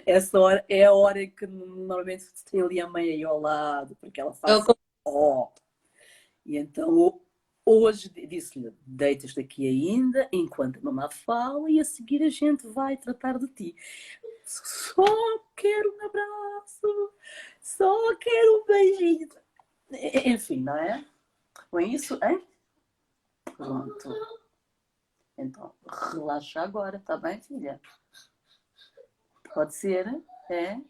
essa hora é a hora em que normalmente tem ali a mãe aí ao lado, porque ela faz ó. E então hoje disse-lhe, deitas daqui ainda, enquanto a mamã fala, e a seguir a gente vai tratar de ti. Só quero um abraço, só quero um beijinho. Enfim, não é? Com isso, hein? Pronto. Então, relaxa agora, tá bem, filha? Pode ser? É?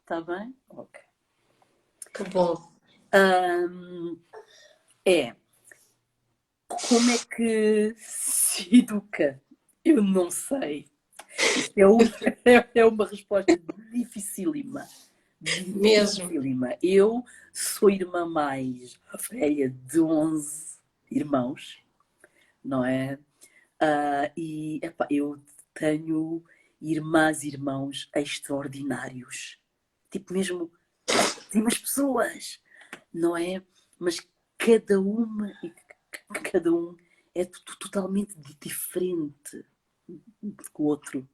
Tá bem? Ok. Que bom. É. Como é que se educa? Eu não sei. Isto é uma resposta dificílima. Mesmo. Dificílima. Eu sou irmã mais velha de 11 irmãos, não é? E epá, eu tenho irmãs e irmãos extraordinários. Tipo mesmo, ótimas pessoas, não é? Mas cada uma e cada um é totalmente diferente do outro,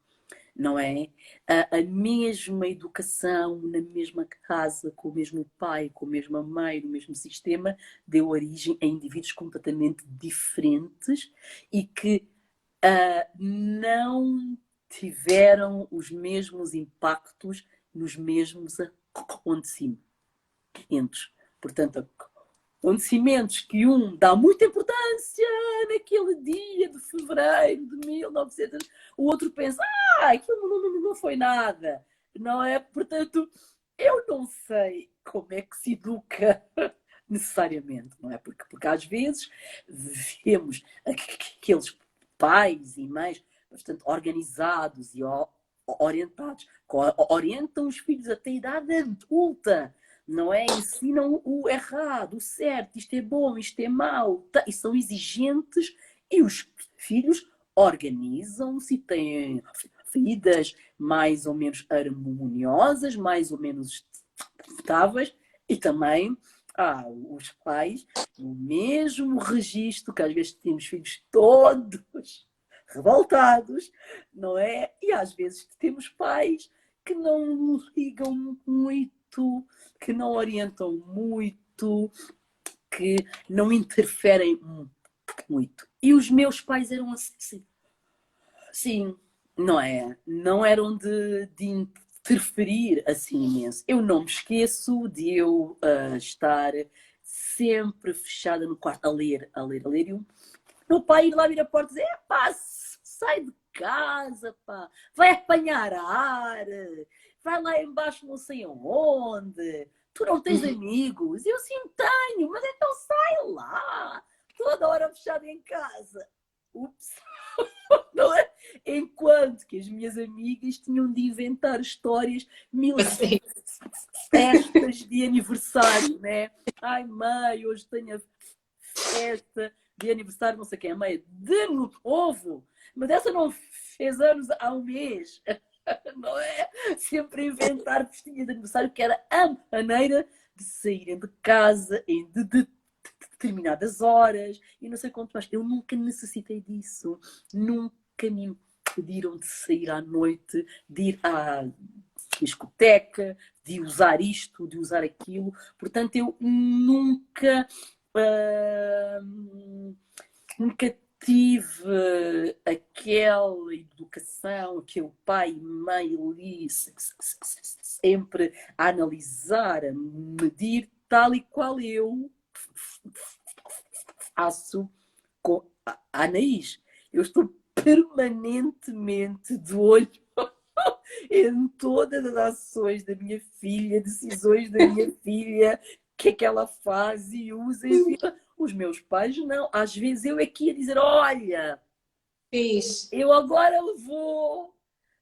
não é? A mesma educação, na mesma casa, com o mesmo pai, com a mesma mãe, no mesmo sistema, deu origem a indivíduos completamente diferentes e que não tiveram os mesmos impactos nos mesmos acontecimentos. Portanto, acontecimentos que um dá muita importância naquele dia de fevereiro de 1900, o outro pensa, aquilo não foi nada, não é? Portanto, eu não sei como é que se educa necessariamente, não é? Porque às vezes vemos aqueles pais e mães bastante organizados e orientados, que orientam os filhos até a idade adulta, não é? Ensinam o errado, o certo, isto é bom, isto é mau, e são exigentes, e os filhos organizam-se, têm vidas mais ou menos harmoniosas, mais ou menos estáveis, e também os pais no mesmo registro, que às vezes temos filhos todos revoltados, não é? E às vezes temos pais que não ligam muito, que não orientam muito, que não interferem muito. E os meus pais eram assim. Sim, não é? Não eram de interferir assim imenso. Eu não me esqueço de eu estar sempre fechada no quarto a ler. E o meu pai ir lá vir a porta e dizer: pá, sai de casa, pá, vai apanhar ar, vai lá embaixo não sei aonde, tu não tens amigos. Eu sim tenho, mas então sai lá, toda hora fechada em casa. Ups. Não é? Enquanto que as minhas amigas tinham de inventar histórias, mil Sim. festas de aniversário, né? Ai, mãe, hoje tenho a festa de aniversário, não sei quem é, mãe, de novo, mas essa não fez anos há um mês. não é? Sempre a inventar festinhas de aniversário, que era a maneira de saírem de casa em determinadas horas e não sei quanto mais. Eu nunca necessitei disso. Nunca me impediram de sair à noite, de ir à discoteca, de usar isto, de usar aquilo. Portanto, eu nunca, nunca tive aquela educação, aquele pai e mãe ali sempre a analisar, a medir, tal e qual eu faço com a Anaís. Eu estou permanentemente de olho em todas as ações da minha filha, decisões da minha filha, o que é que ela faz e usa. Os meus pais não. Às vezes eu aqui a dizer, olha, Fiz. eu agora vou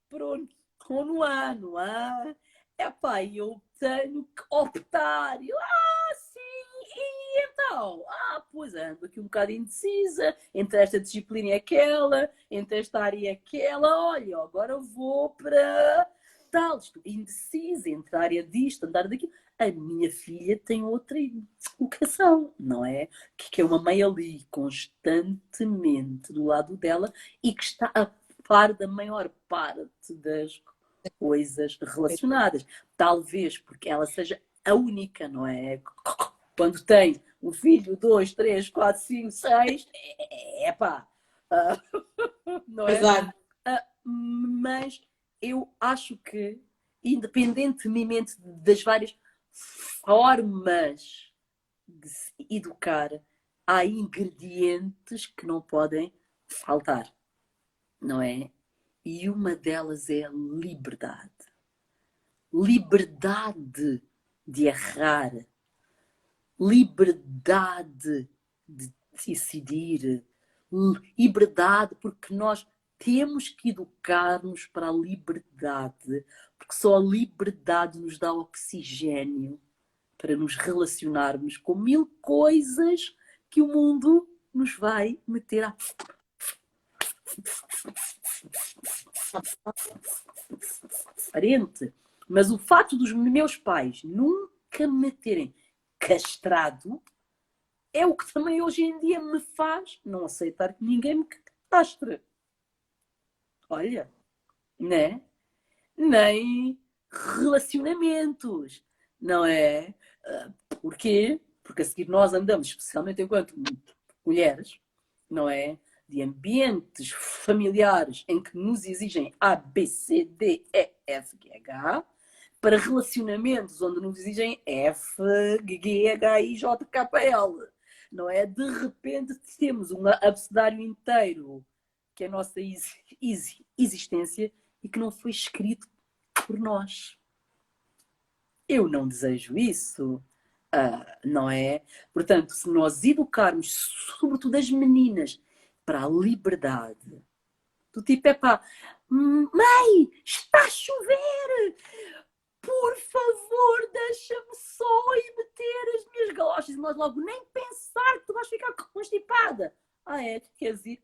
para o nono ano. Epá, eu tenho que optar. Eu, sim, e então? Pois ando aqui um bocado indecisa entre esta disciplina e aquela, entre esta área e aquela. Olha, agora vou para tal. Estou indecisa entre a área disto, andar daqui. A minha filha tem outra educação, não é? Que é uma mãe ali constantemente do lado dela e que está a par da maior parte das coisas relacionadas. Talvez porque ela seja a única, não é? Quando tem um filho, dois, três, quatro, cinco, seis, é pá, não é? Exato. Mas eu acho que, independentemente das várias formas de se educar, há ingredientes que não podem faltar, não é? E uma delas é a liberdade. Liberdade de errar, liberdade de decidir, liberdade, porque nós temos que educar-nos para a liberdade, porque só a liberdade nos dá oxigênio para nos relacionarmos com mil coisas que o mundo nos vai meter à frente. Mas o fato dos meus pais nunca me terem castrado é o que também hoje em dia me faz não aceitar que ninguém me castre. Olha, né? Nem relacionamentos, não é? Porquê? Porque a seguir nós andamos, especialmente enquanto mulheres, não é? De ambientes familiares em que nos exigem A, B, C, D, E, F, G, H, para relacionamentos onde nos exigem F, G, H, I, J, K, L. Não é? De repente temos um abecedário inteiro que é a nossa existência e que não foi escrito por nós. Eu não desejo isso, não é? Portanto, se nós educarmos, sobretudo as meninas, para a liberdade, do tipo, é pá, mãe, está a chover, por favor, deixa-me só ir meter as minhas galochas. E nós logo, nem pensar que tu vais ficar constipada. Quer dizer,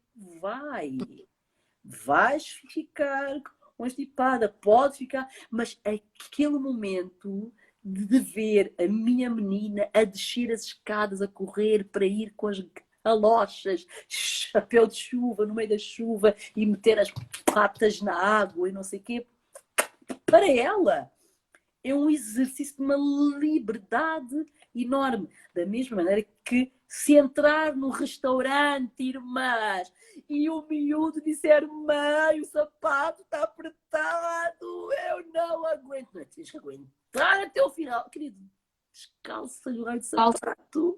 vais ficar constipada, pode ficar, mas aquele momento de ver a minha menina a descer as escadas, a correr para ir com as galochas, chapéu de chuva no meio da chuva e meter as patas na água e não sei o quê, para ela é um exercício de uma liberdade enorme. Da mesma maneira que se entrar no restaurante, irmãs, e o miúdo disser, mãe, o sapato está apertado, eu não aguento. Não é, tens que aguentar até o final. Querido, descalça-lhe o raio de sapato.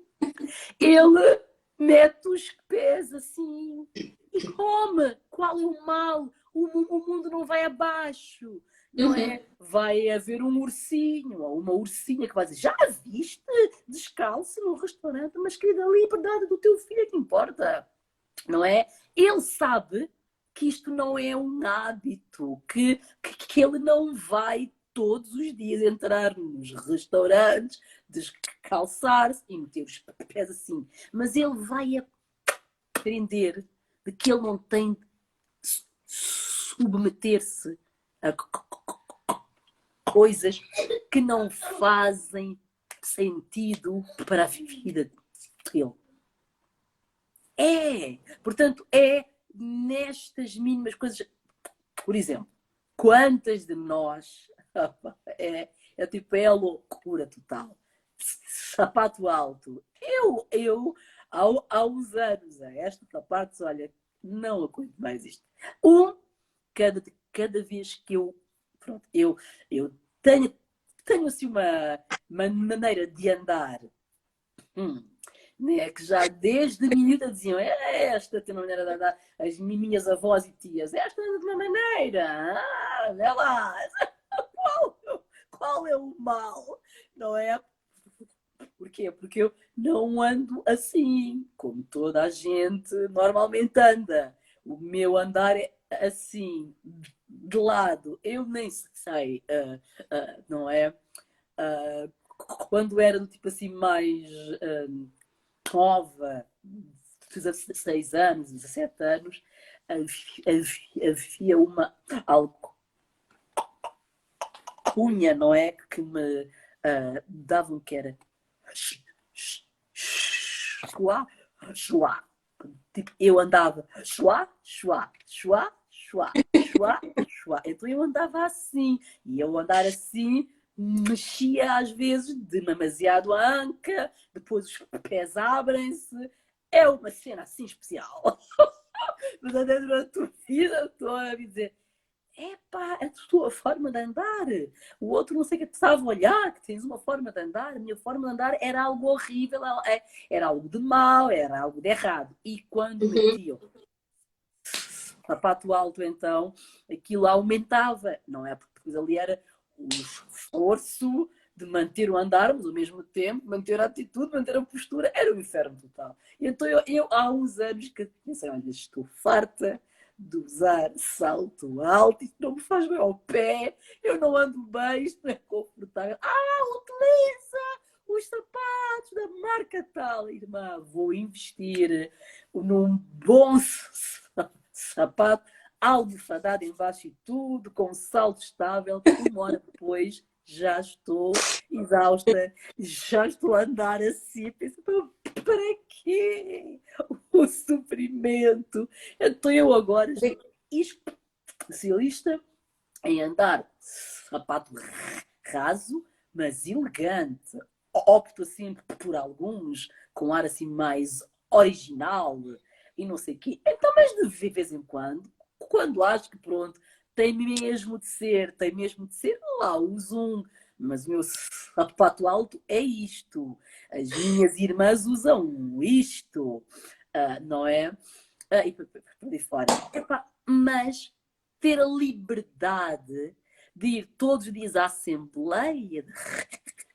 Ele mete os pés assim e come. Qual é o mal? O mundo não vai abaixo. Não é? Vai haver um ursinho ou uma ursinha que vai dizer, já viste descalço no restaurante? Mas querida, a liberdade do teu filho é que importa. Não é? Ele sabe que isto não é um hábito, que ele não vai todos os dias entrar nos restaurantes, descalçar-se e meter os pés assim. Mas ele vai aprender de que ele não tem de submeter-se a coisas que não fazem sentido para a vida dele. Portanto, é nestas mínimas coisas. Por exemplo, quantas de nós é a loucura total. Sapato alto. Há uns anos, a esta parte, olha, não aguento mais isto. Cada vez que pronto, eu tenho assim uma maneira de andar, né, que já desde miúda diziam, esta tem uma maneira de andar, as minhas avós e tias, esta anda de uma maneira, vê lá, qual é o mal, não é? Porquê? Porque eu não ando assim, como toda a gente normalmente anda. O meu andar é assim, de lado. Eu nem sei, não é? Quando era do tipo assim mais nova, 16 anos, 17 anos, havia uma alcunha, não é? Que me davam que era chuá, chuá. Tipo, eu andava chuá, chuá, chuá, chuá, chuá, chuá. Então eu andava assim. E eu andar assim mexia às vezes demasiado a anca, depois os pés abrem-se. É uma cena assim especial. Mas até durante a vida estou a dizer epá, a tua forma de andar. O outro não sei o que te estava a olhar, que tens uma forma de andar. A minha forma de andar era algo horrível, era algo de mau, era algo de errado. E quando metiam sapato alto, então, aquilo aumentava, não é? Porque depois ali era o esforço de manter o andar, mas ao mesmo tempo manter a atitude, manter a postura, era o inferno total. E então eu há uns anos que pensei, olha, estou farta de usar salto alto, isto não me faz bem ao pé, eu não ando bem, isto não é confortável. Utiliza os sapatos da marca tal. Irmã, vou investir num bom sapato, almofadado embaixo e tudo, com salto estável. Uma hora depois já estou exausta, já estou a andar assim. Penso, para quê? O sofrimento. Então eu agora estou especialista em andar sapato raso, mas elegante. Opto assim por alguns com ar assim mais original e não sei o quê. Então, mas de vez em quando acho que pronto, tem mesmo de ser, lá uso um. Mas o meu sapato alto é isto. As minhas irmãs usam isto. Não é? E por aí fora. Mas ter a liberdade de ir todos os dias à Assembleia da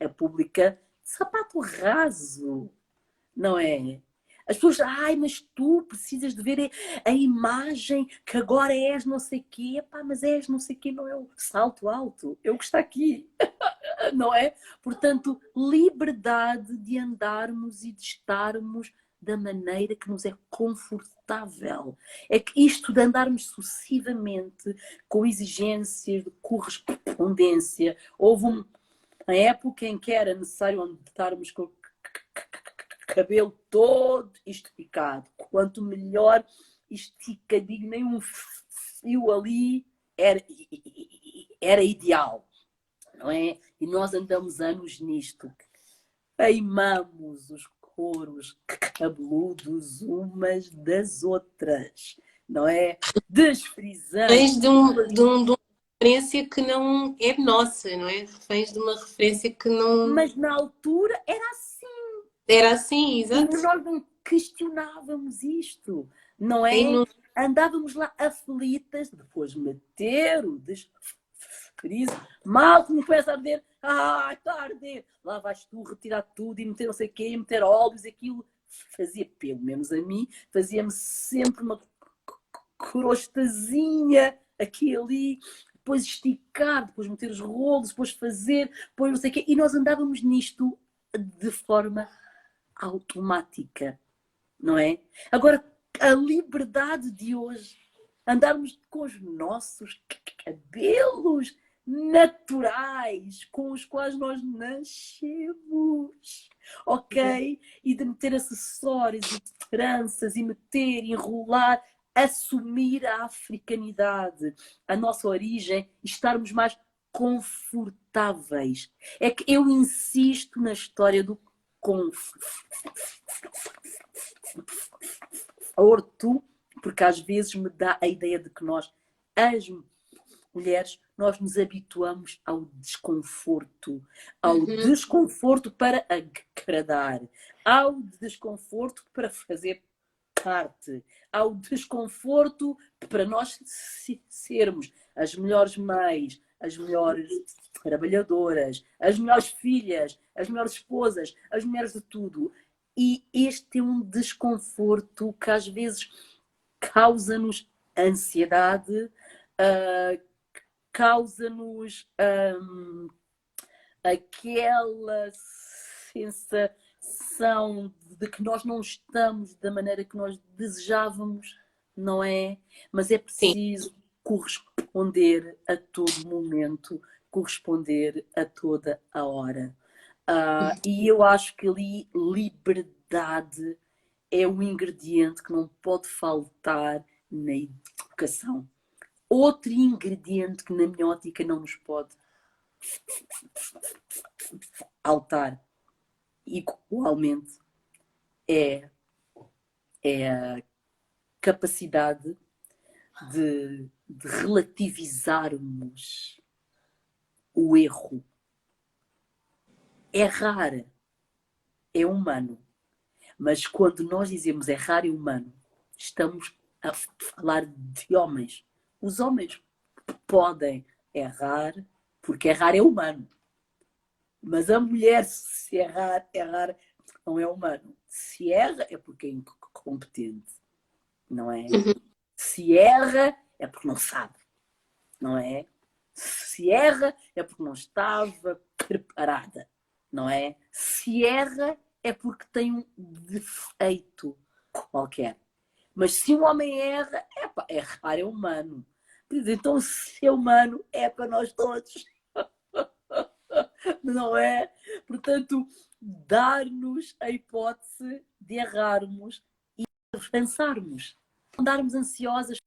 República de sapato raso, não é? As pessoas, mas tu precisas de ver a imagem que agora és não sei quê. Mas és não sei quê, não é o salto alto, é o que está aqui, não é? Portanto, liberdade de andarmos e de estarmos da maneira que nos é confortável. É que isto de andarmos sucessivamente com exigências de correspondência, houve uma época em que era necessário andarmos com cabelo todo esticado. Quanto melhor esticadinho, nem um fio ali era ideal, não é? E nós andamos anos nisto. Queimamos os couros cabeludos umas das outras, não é? Desfrisamos. Vens de uma referência que não é nossa, não é? Vens de uma referência que não Mas na altura era assim. era assim, E exato. nós não questionávamos isto, não E é? não- Andávamos lá aflitas, depois meter o desfriso, mal que me começa a arder, está a arder, lá vais tu retirar tudo e meter não sei o quê, e meter óleos, aquilo fazia, pelo menos a mim, fazia-me sempre uma crostazinha aqui e ali, depois esticar, depois meter os rolos, depois fazer, depois não sei o quê, e nós andávamos nisto de forma automática, não é? Agora, a liberdade de hoje andarmos com os nossos cabelos naturais com os quais nós nascemos, ok? E de meter acessórios e tranças e meter, enrolar, assumir a africanidade, a nossa origem e estarmos mais confortáveis. É que eu insisto na história do conforto, porque às vezes me dá a ideia de que nós, as mulheres, nós nos habituamos ao desconforto para agradar, ao desconforto para fazer parte, ao desconforto para nós sermos as melhores mães, as melhores trabalhadoras, as melhores filhas, as melhores esposas, as mulheres de tudo. E este é um desconforto que às vezes causa-nos ansiedade, causa-nos aquela sensação de que nós não estamos da maneira que nós desejávamos, não é? Mas é preciso corresponder a todo momento, corresponder a toda a hora. E eu acho que ali liberdade é um ingrediente que não pode faltar na educação. Outro ingrediente que na minha ótica não nos pode faltar igualmente é a capacidade de relativizarmos o erro. Errar é humano, mas quando nós dizemos errar é humano, estamos a falar de homens. Os homens podem errar, porque errar é humano. Mas a mulher, se errar não é humano. Se erra, é porque é incompetente, não é? Se erra, é porque não sabe, não é? Se erra, é porque não estava preparada, não é? Se erra, é porque tem um defeito qualquer. Mas se um homem erra, errar é humano. Então, se é humano, é para nós todos. Não é? Portanto, dar-nos a hipótese de errarmos e pensarmos. Não darmos ansiosas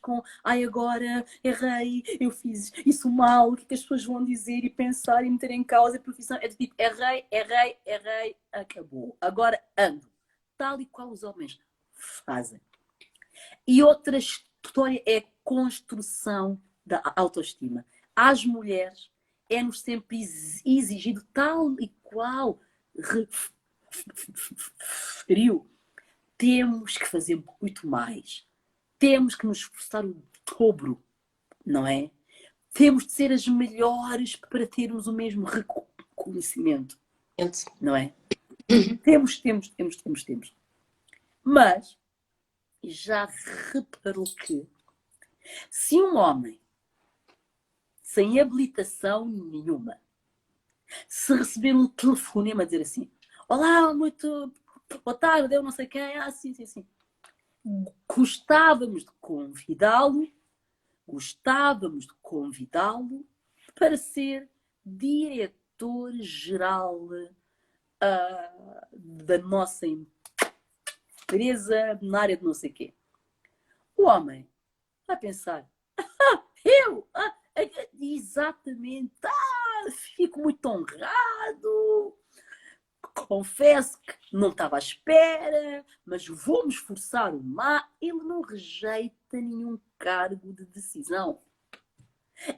com agora errei, eu fiz isso mal, o que é que as pessoas vão dizer e pensar e meter em causa a profissão. É de tipo, errei, acabou. Agora ando. Tal e qual os homens fazem. E outra história é a construção da autoestima. Às mulheres é-nos sempre exigido tal e qual referiu. Temos que fazer muito mais. Temos que nos esforçar o dobro, não é? Temos de ser as melhores para termos o mesmo reconhecimento, não é? Temos. Mas já reparou que se um homem sem habilitação nenhuma, se receber um telefonema a dizer assim: olá, muito boa tarde, eu não sei quem, sim. Gostávamos de convidá-lo para ser diretor-geral da nossa empresa na área de não sei o quê. O homem vai pensar: eu? Exatamente, fico muito honrado. Confesso que não estava à espera, mas vou-me esforçar o máximo. Ele não rejeita nenhum cargo de decisão.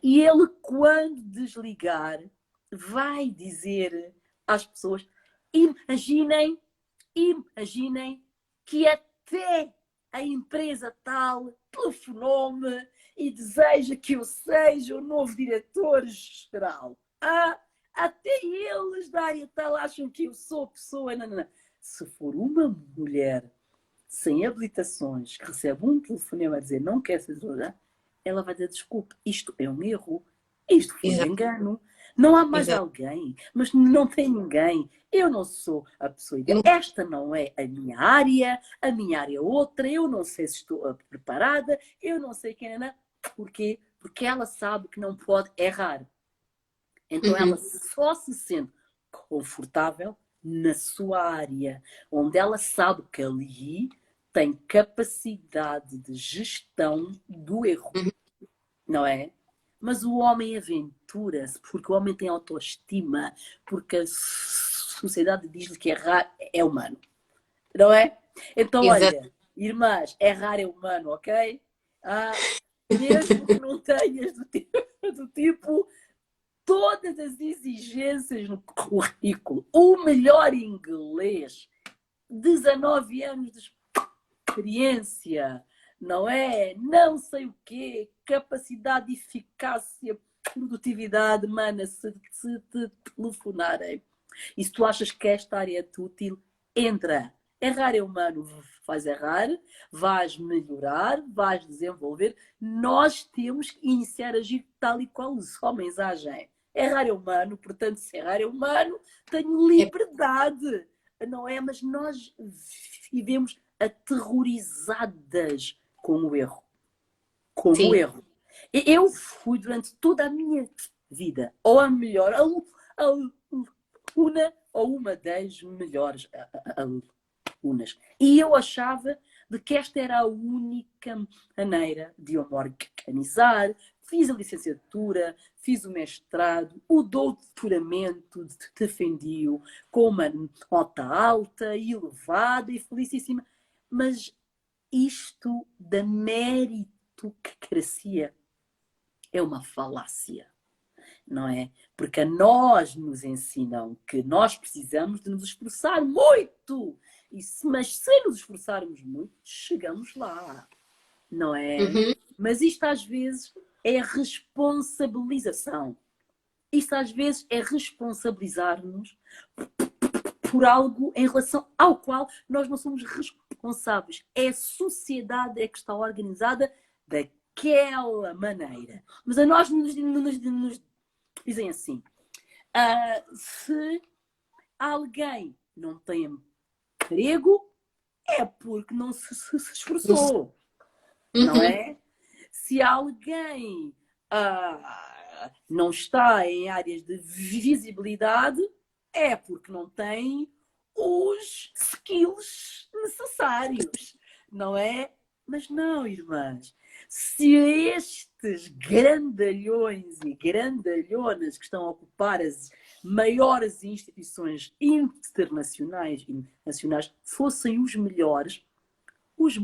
E ele, quando desligar, vai dizer às pessoas: imaginem que até a empresa tal telefonou-me e deseja que eu seja o novo diretor-geral. Até eles da área tal acham que eu sou a pessoa. Não. Se for uma mulher sem habilitações que recebe um telefonema a dizer não quer ser advogada, ela vai dizer: desculpe, isto é um erro, isto foi um engano, Não há mais Exato. alguém, mas não tem ninguém. Eu não sou a pessoa ideal. Esta não é a minha área é outra, eu não sei se estou preparada, eu não sei quem é. Porquê? Porque ela sabe que não pode errar. Então ela Uhum. só se sente confortável na sua área, onde ela sabe que ali tem capacidade de gestão do erro, Uhum. não é? Mas o homem aventura-se porque o homem tem autoestima, porque a sociedade diz-lhe que errar é humano, não é? Então, Exato. olha, irmãs, errar é humano, ok? Ah, mesmo que não tenhas do tipo todas as exigências no currículo, o melhor inglês, 19 anos de experiência, não é? Não sei o quê, capacidade, eficácia, produtividade, mana, se te telefonarem e se tu achas que esta área é útil, entra. Errar é humano, vais errar, vais melhorar, vais desenvolver. Nós temos que iniciar a agir tal e qual os homens agem. Errar é humano, portanto, se errar é humano, tenho É, liberdade, não é? Mas nós vivemos aterrorizadas com o erro. Com o sim. erro. Eu fui durante toda a minha vida, ou a melhor aluna, ou uma das melhores alunas. E eu achava de que esta era a única maneira de eu me organizar. Fiz a licenciatura, fiz o mestrado, o doutoramento, defendi-o com uma nota alta, elevada e felicíssima. Mas isto da meritocracia é uma falácia, não é? Porque a nós nos ensinam que nós precisamos de nos esforçar muito. Mas se nos esforçarmos muito, chegamos lá, não é? Uhum. Mas isto às vezes é responsabilização. Isto às vezes é responsabilizar-nos por algo em relação ao qual nós não somos responsáveis. É a sociedade é que está organizada daquela maneira. Mas a nós nos dizem assim, se alguém não tem emprego, é porque não se esforçou, não Uhum. é? Se alguém não está em áreas de visibilidade, é porque não tem os skills necessários, não é? Mas não, irmãs. Se estes grandalhões e grandalhonas que estão a ocupar as maiores instituições internacionais e nacionais fossem os melhores, os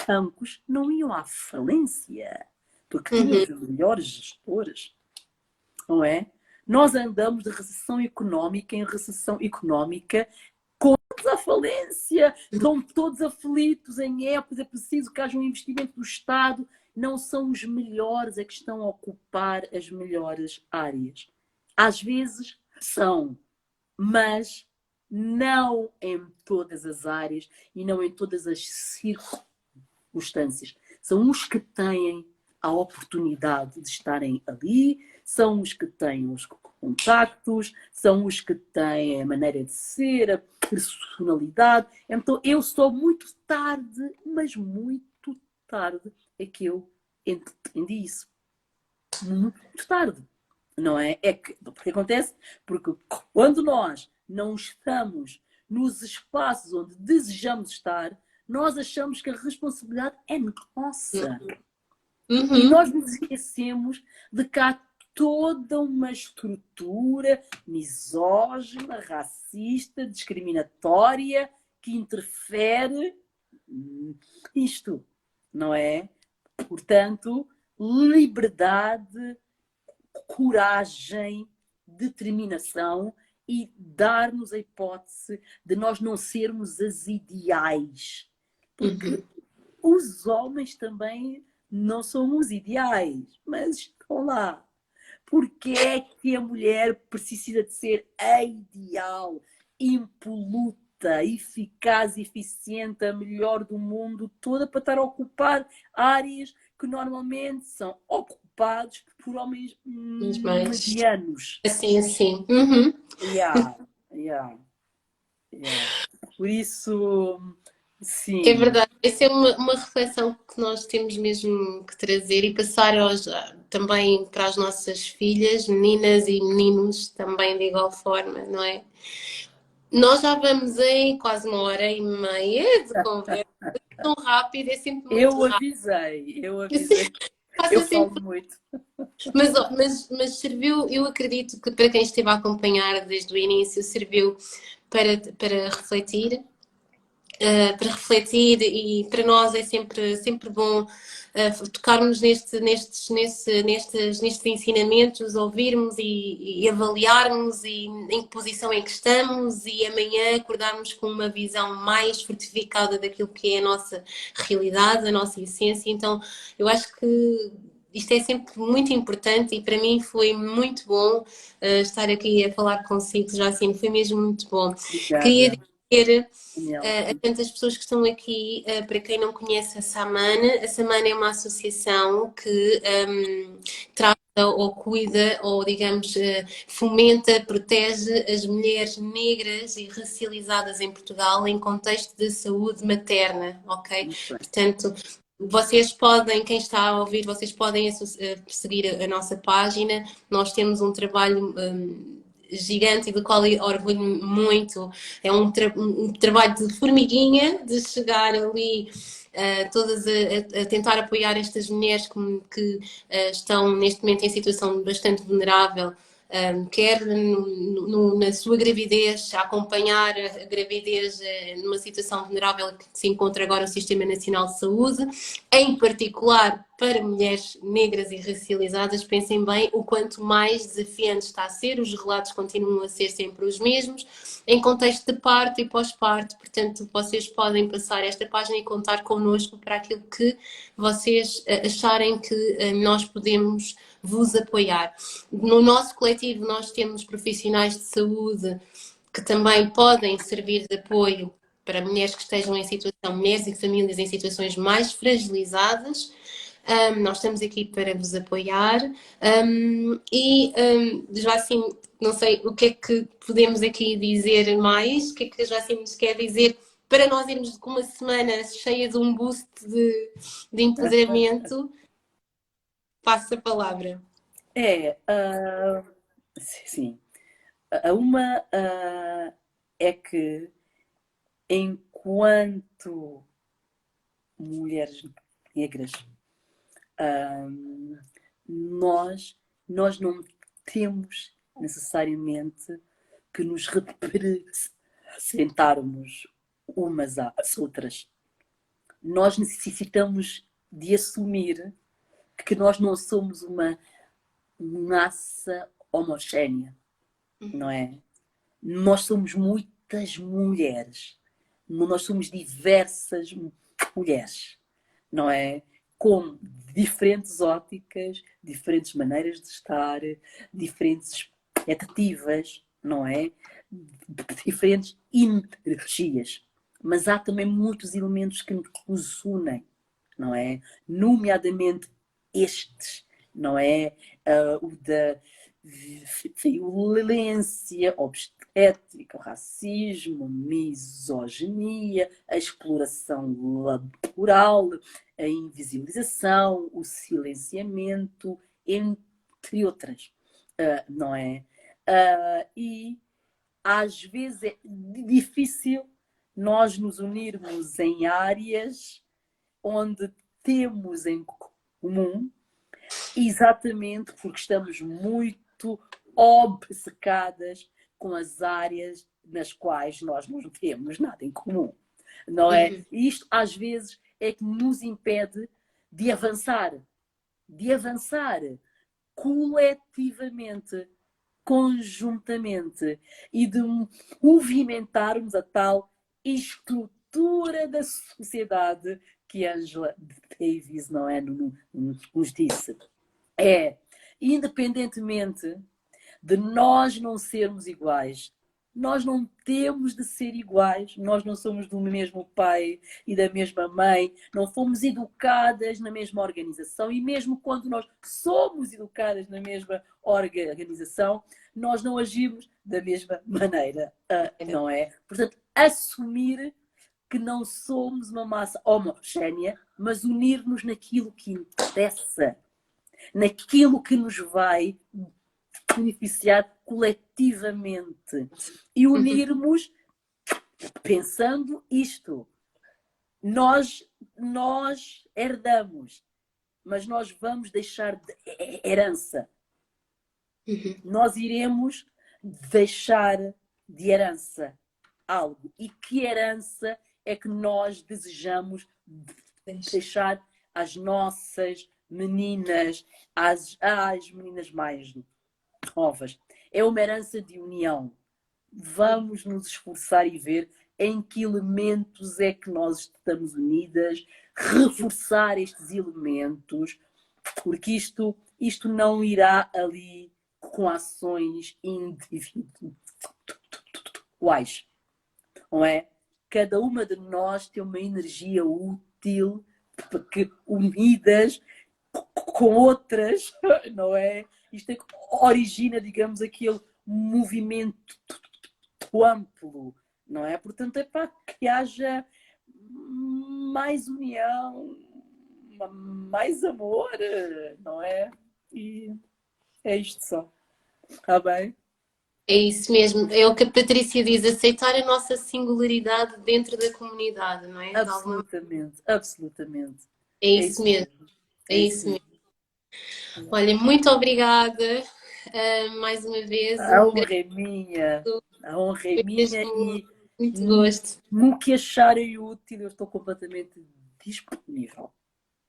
bancos não iam à falência, porque tinham Uhum. os melhores gestores, não é? Nós andamos de recessão económica em recessão económica, todos à falência, estão todos aflitos em épocas, é preciso que haja um investimento do Estado, não são os melhores a que estão a ocupar as melhores áreas. Às vezes são, mas não em todas as áreas e não em todas as circunstâncias. São os que têm a oportunidade de estarem ali, são os que têm os contactos, são os que têm a maneira de ser, a personalidade. Então eu sou muito tarde, mas muito tarde é que eu entendi isso. Muito tarde, não é? É que, porque acontece? Porque quando nós não estamos nos espaços onde desejamos estar, nós achamos que a responsabilidade é nossa. E Uhum. nós nos esquecemos de que há toda uma estrutura misógina, racista, discriminatória, que interfere isto, não é? Portanto, liberdade, coragem, determinação e dar-nos a hipótese de nós não sermos as ideais. Porque Uhum. os homens também não são os ideais, mas estão lá. Porque é que a mulher precisa de ser a ideal, impoluta, eficaz, eficiente, a melhor do mundo, toda para estar a ocupar áreas que normalmente são ocupadas ocupados por homens Mas mais medianos. assim. Uhum. Yeah, yeah, yeah. Por isso, Que é sim. verdade. Essa é uma reflexão que nós temos mesmo que trazer e passar também para as nossas filhas, meninas e meninos, também de igual forma, não é? Nós já vamos em quase 1h30 de conversa, tão rápido, é sempre muito rápido. Eu avisei, eu Passa falo sempre. muito. Mas serviu, eu acredito que para quem esteve a acompanhar desde o início, serviu para refletir, e para nós é sempre bom tocarmos nestes ensinamentos, ouvirmos e avaliarmos em que posição é que estamos e amanhã acordarmos com uma visão mais fortificada daquilo que é a nossa realidade, a nossa essência. Então, eu acho que isto é sempre muito importante e para mim foi muito bom estar aqui a falar consigo, já assim, foi mesmo muito bom. Queria Obrigada, dizer Daniel. a tantas pessoas que estão aqui, para quem não conhece a Samana é uma associação que trata ou cuida ou, digamos, fomenta, protege as mulheres negras e racializadas em Portugal em contexto de saúde materna, ok? Muito bem. Portanto, vocês podem, quem está a ouvir, vocês podem seguir a nossa página. Nós temos um trabalho gigante e do qual eu orgulho muito. É um trabalho de formiguinha, de chegar ali todas a tentar apoiar estas mulheres que estão neste momento em situação bastante vulnerável, quer na sua gravidez, a acompanhar a gravidez numa situação vulnerável que se encontra agora o Sistema Nacional de Saúde, em particular para mulheres negras e racializadas. Pensem bem o quanto mais desafiante está a ser, os relatos continuam a ser sempre os mesmos, em contexto de parto e pós-parto. Portanto, vocês podem passar esta página e contar connosco para aquilo que vocês acharem que nós podemos vos apoiar. No nosso coletivo nós temos profissionais de saúde que também podem servir de apoio para mulheres que estejam em situação, mulheres e famílias em situações mais fragilizadas. Nós estamos aqui para vos apoiar já assim, não sei o que é que podemos aqui dizer mais, o que é que já assim nos quer dizer para nós irmos com uma semana cheia de um boost de empoderamento. Passo a palavra. É, sim. Uma é que enquanto mulheres negras, nós não temos necessariamente que nos representarmos umas às outras. Nós necessitamos de assumir que nós não somos uma massa homogénea, não é? Nós somos muitas mulheres, nós somos diversas mulheres, não é? Com diferentes óticas, diferentes maneiras de estar, diferentes expectativas, não é? Diferentes energias. Mas há também muitos elementos que nos unem, não é? Nomeadamente estes, não é? O da violência obstétrica, o racismo, misoginia, a exploração laboral, a invisibilização, o silenciamento, entre outras, não é? E às vezes é difícil nós nos unirmos em áreas onde temos em comum, exatamente porque estamos muito obcecadas com as áreas nas quais nós não temos nada em comum, não é? E isto às vezes é que nos impede de avançar coletivamente, conjuntamente e de movimentarmos a tal estrutura da sociedade que Angela Davis, não é, nos disse. É, independentemente de nós não sermos iguais, nós não temos de ser iguais, nós não somos do mesmo pai e da mesma mãe, não fomos educadas na mesma organização e mesmo quando nós somos educadas na mesma organização, nós não agimos da mesma maneira, não é? Portanto, assumir que não somos uma massa homogénea, mas unir-nos naquilo que interessa, naquilo que nos vai beneficiar coletivamente e unirmos pensando isto. Nós herdamos, mas nós vamos deixar de herança. Nós iremos deixar de herança algo. E que herança é que nós desejamos deixar às nossas meninas, às meninas mais novas? É uma herança de união. Vamos nos esforçar e ver em que elementos é que nós estamos unidas, reforçar estes elementos, porque isto não irá ali com ações individuais, não é? Cada uma de nós tem uma energia útil que unidas com outras, não é? Isto é que origina, digamos, aquele movimento amplo, não é? Portanto, é para que haja mais união, mais amor, não é? E é isto só. Está bem? É isso mesmo. É o que a Patrícia diz, aceitar a nossa singularidade dentro da comunidade, não é? Absolutamente, absolutamente. É isso mesmo. É isso mesmo. Olha, muito obrigada mais uma vez. A honra é minha. A honra é minha e muito gosto. no que acharem útil, eu estou completamente disponível.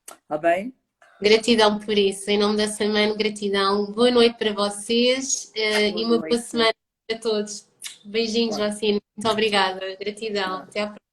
Está bem? Gratidão por isso. Em nome da semana, gratidão. Boa noite para vocês e uma boa semana para todos. Beijinhos, Jacine. Muito obrigada. Gratidão. Até à próxima.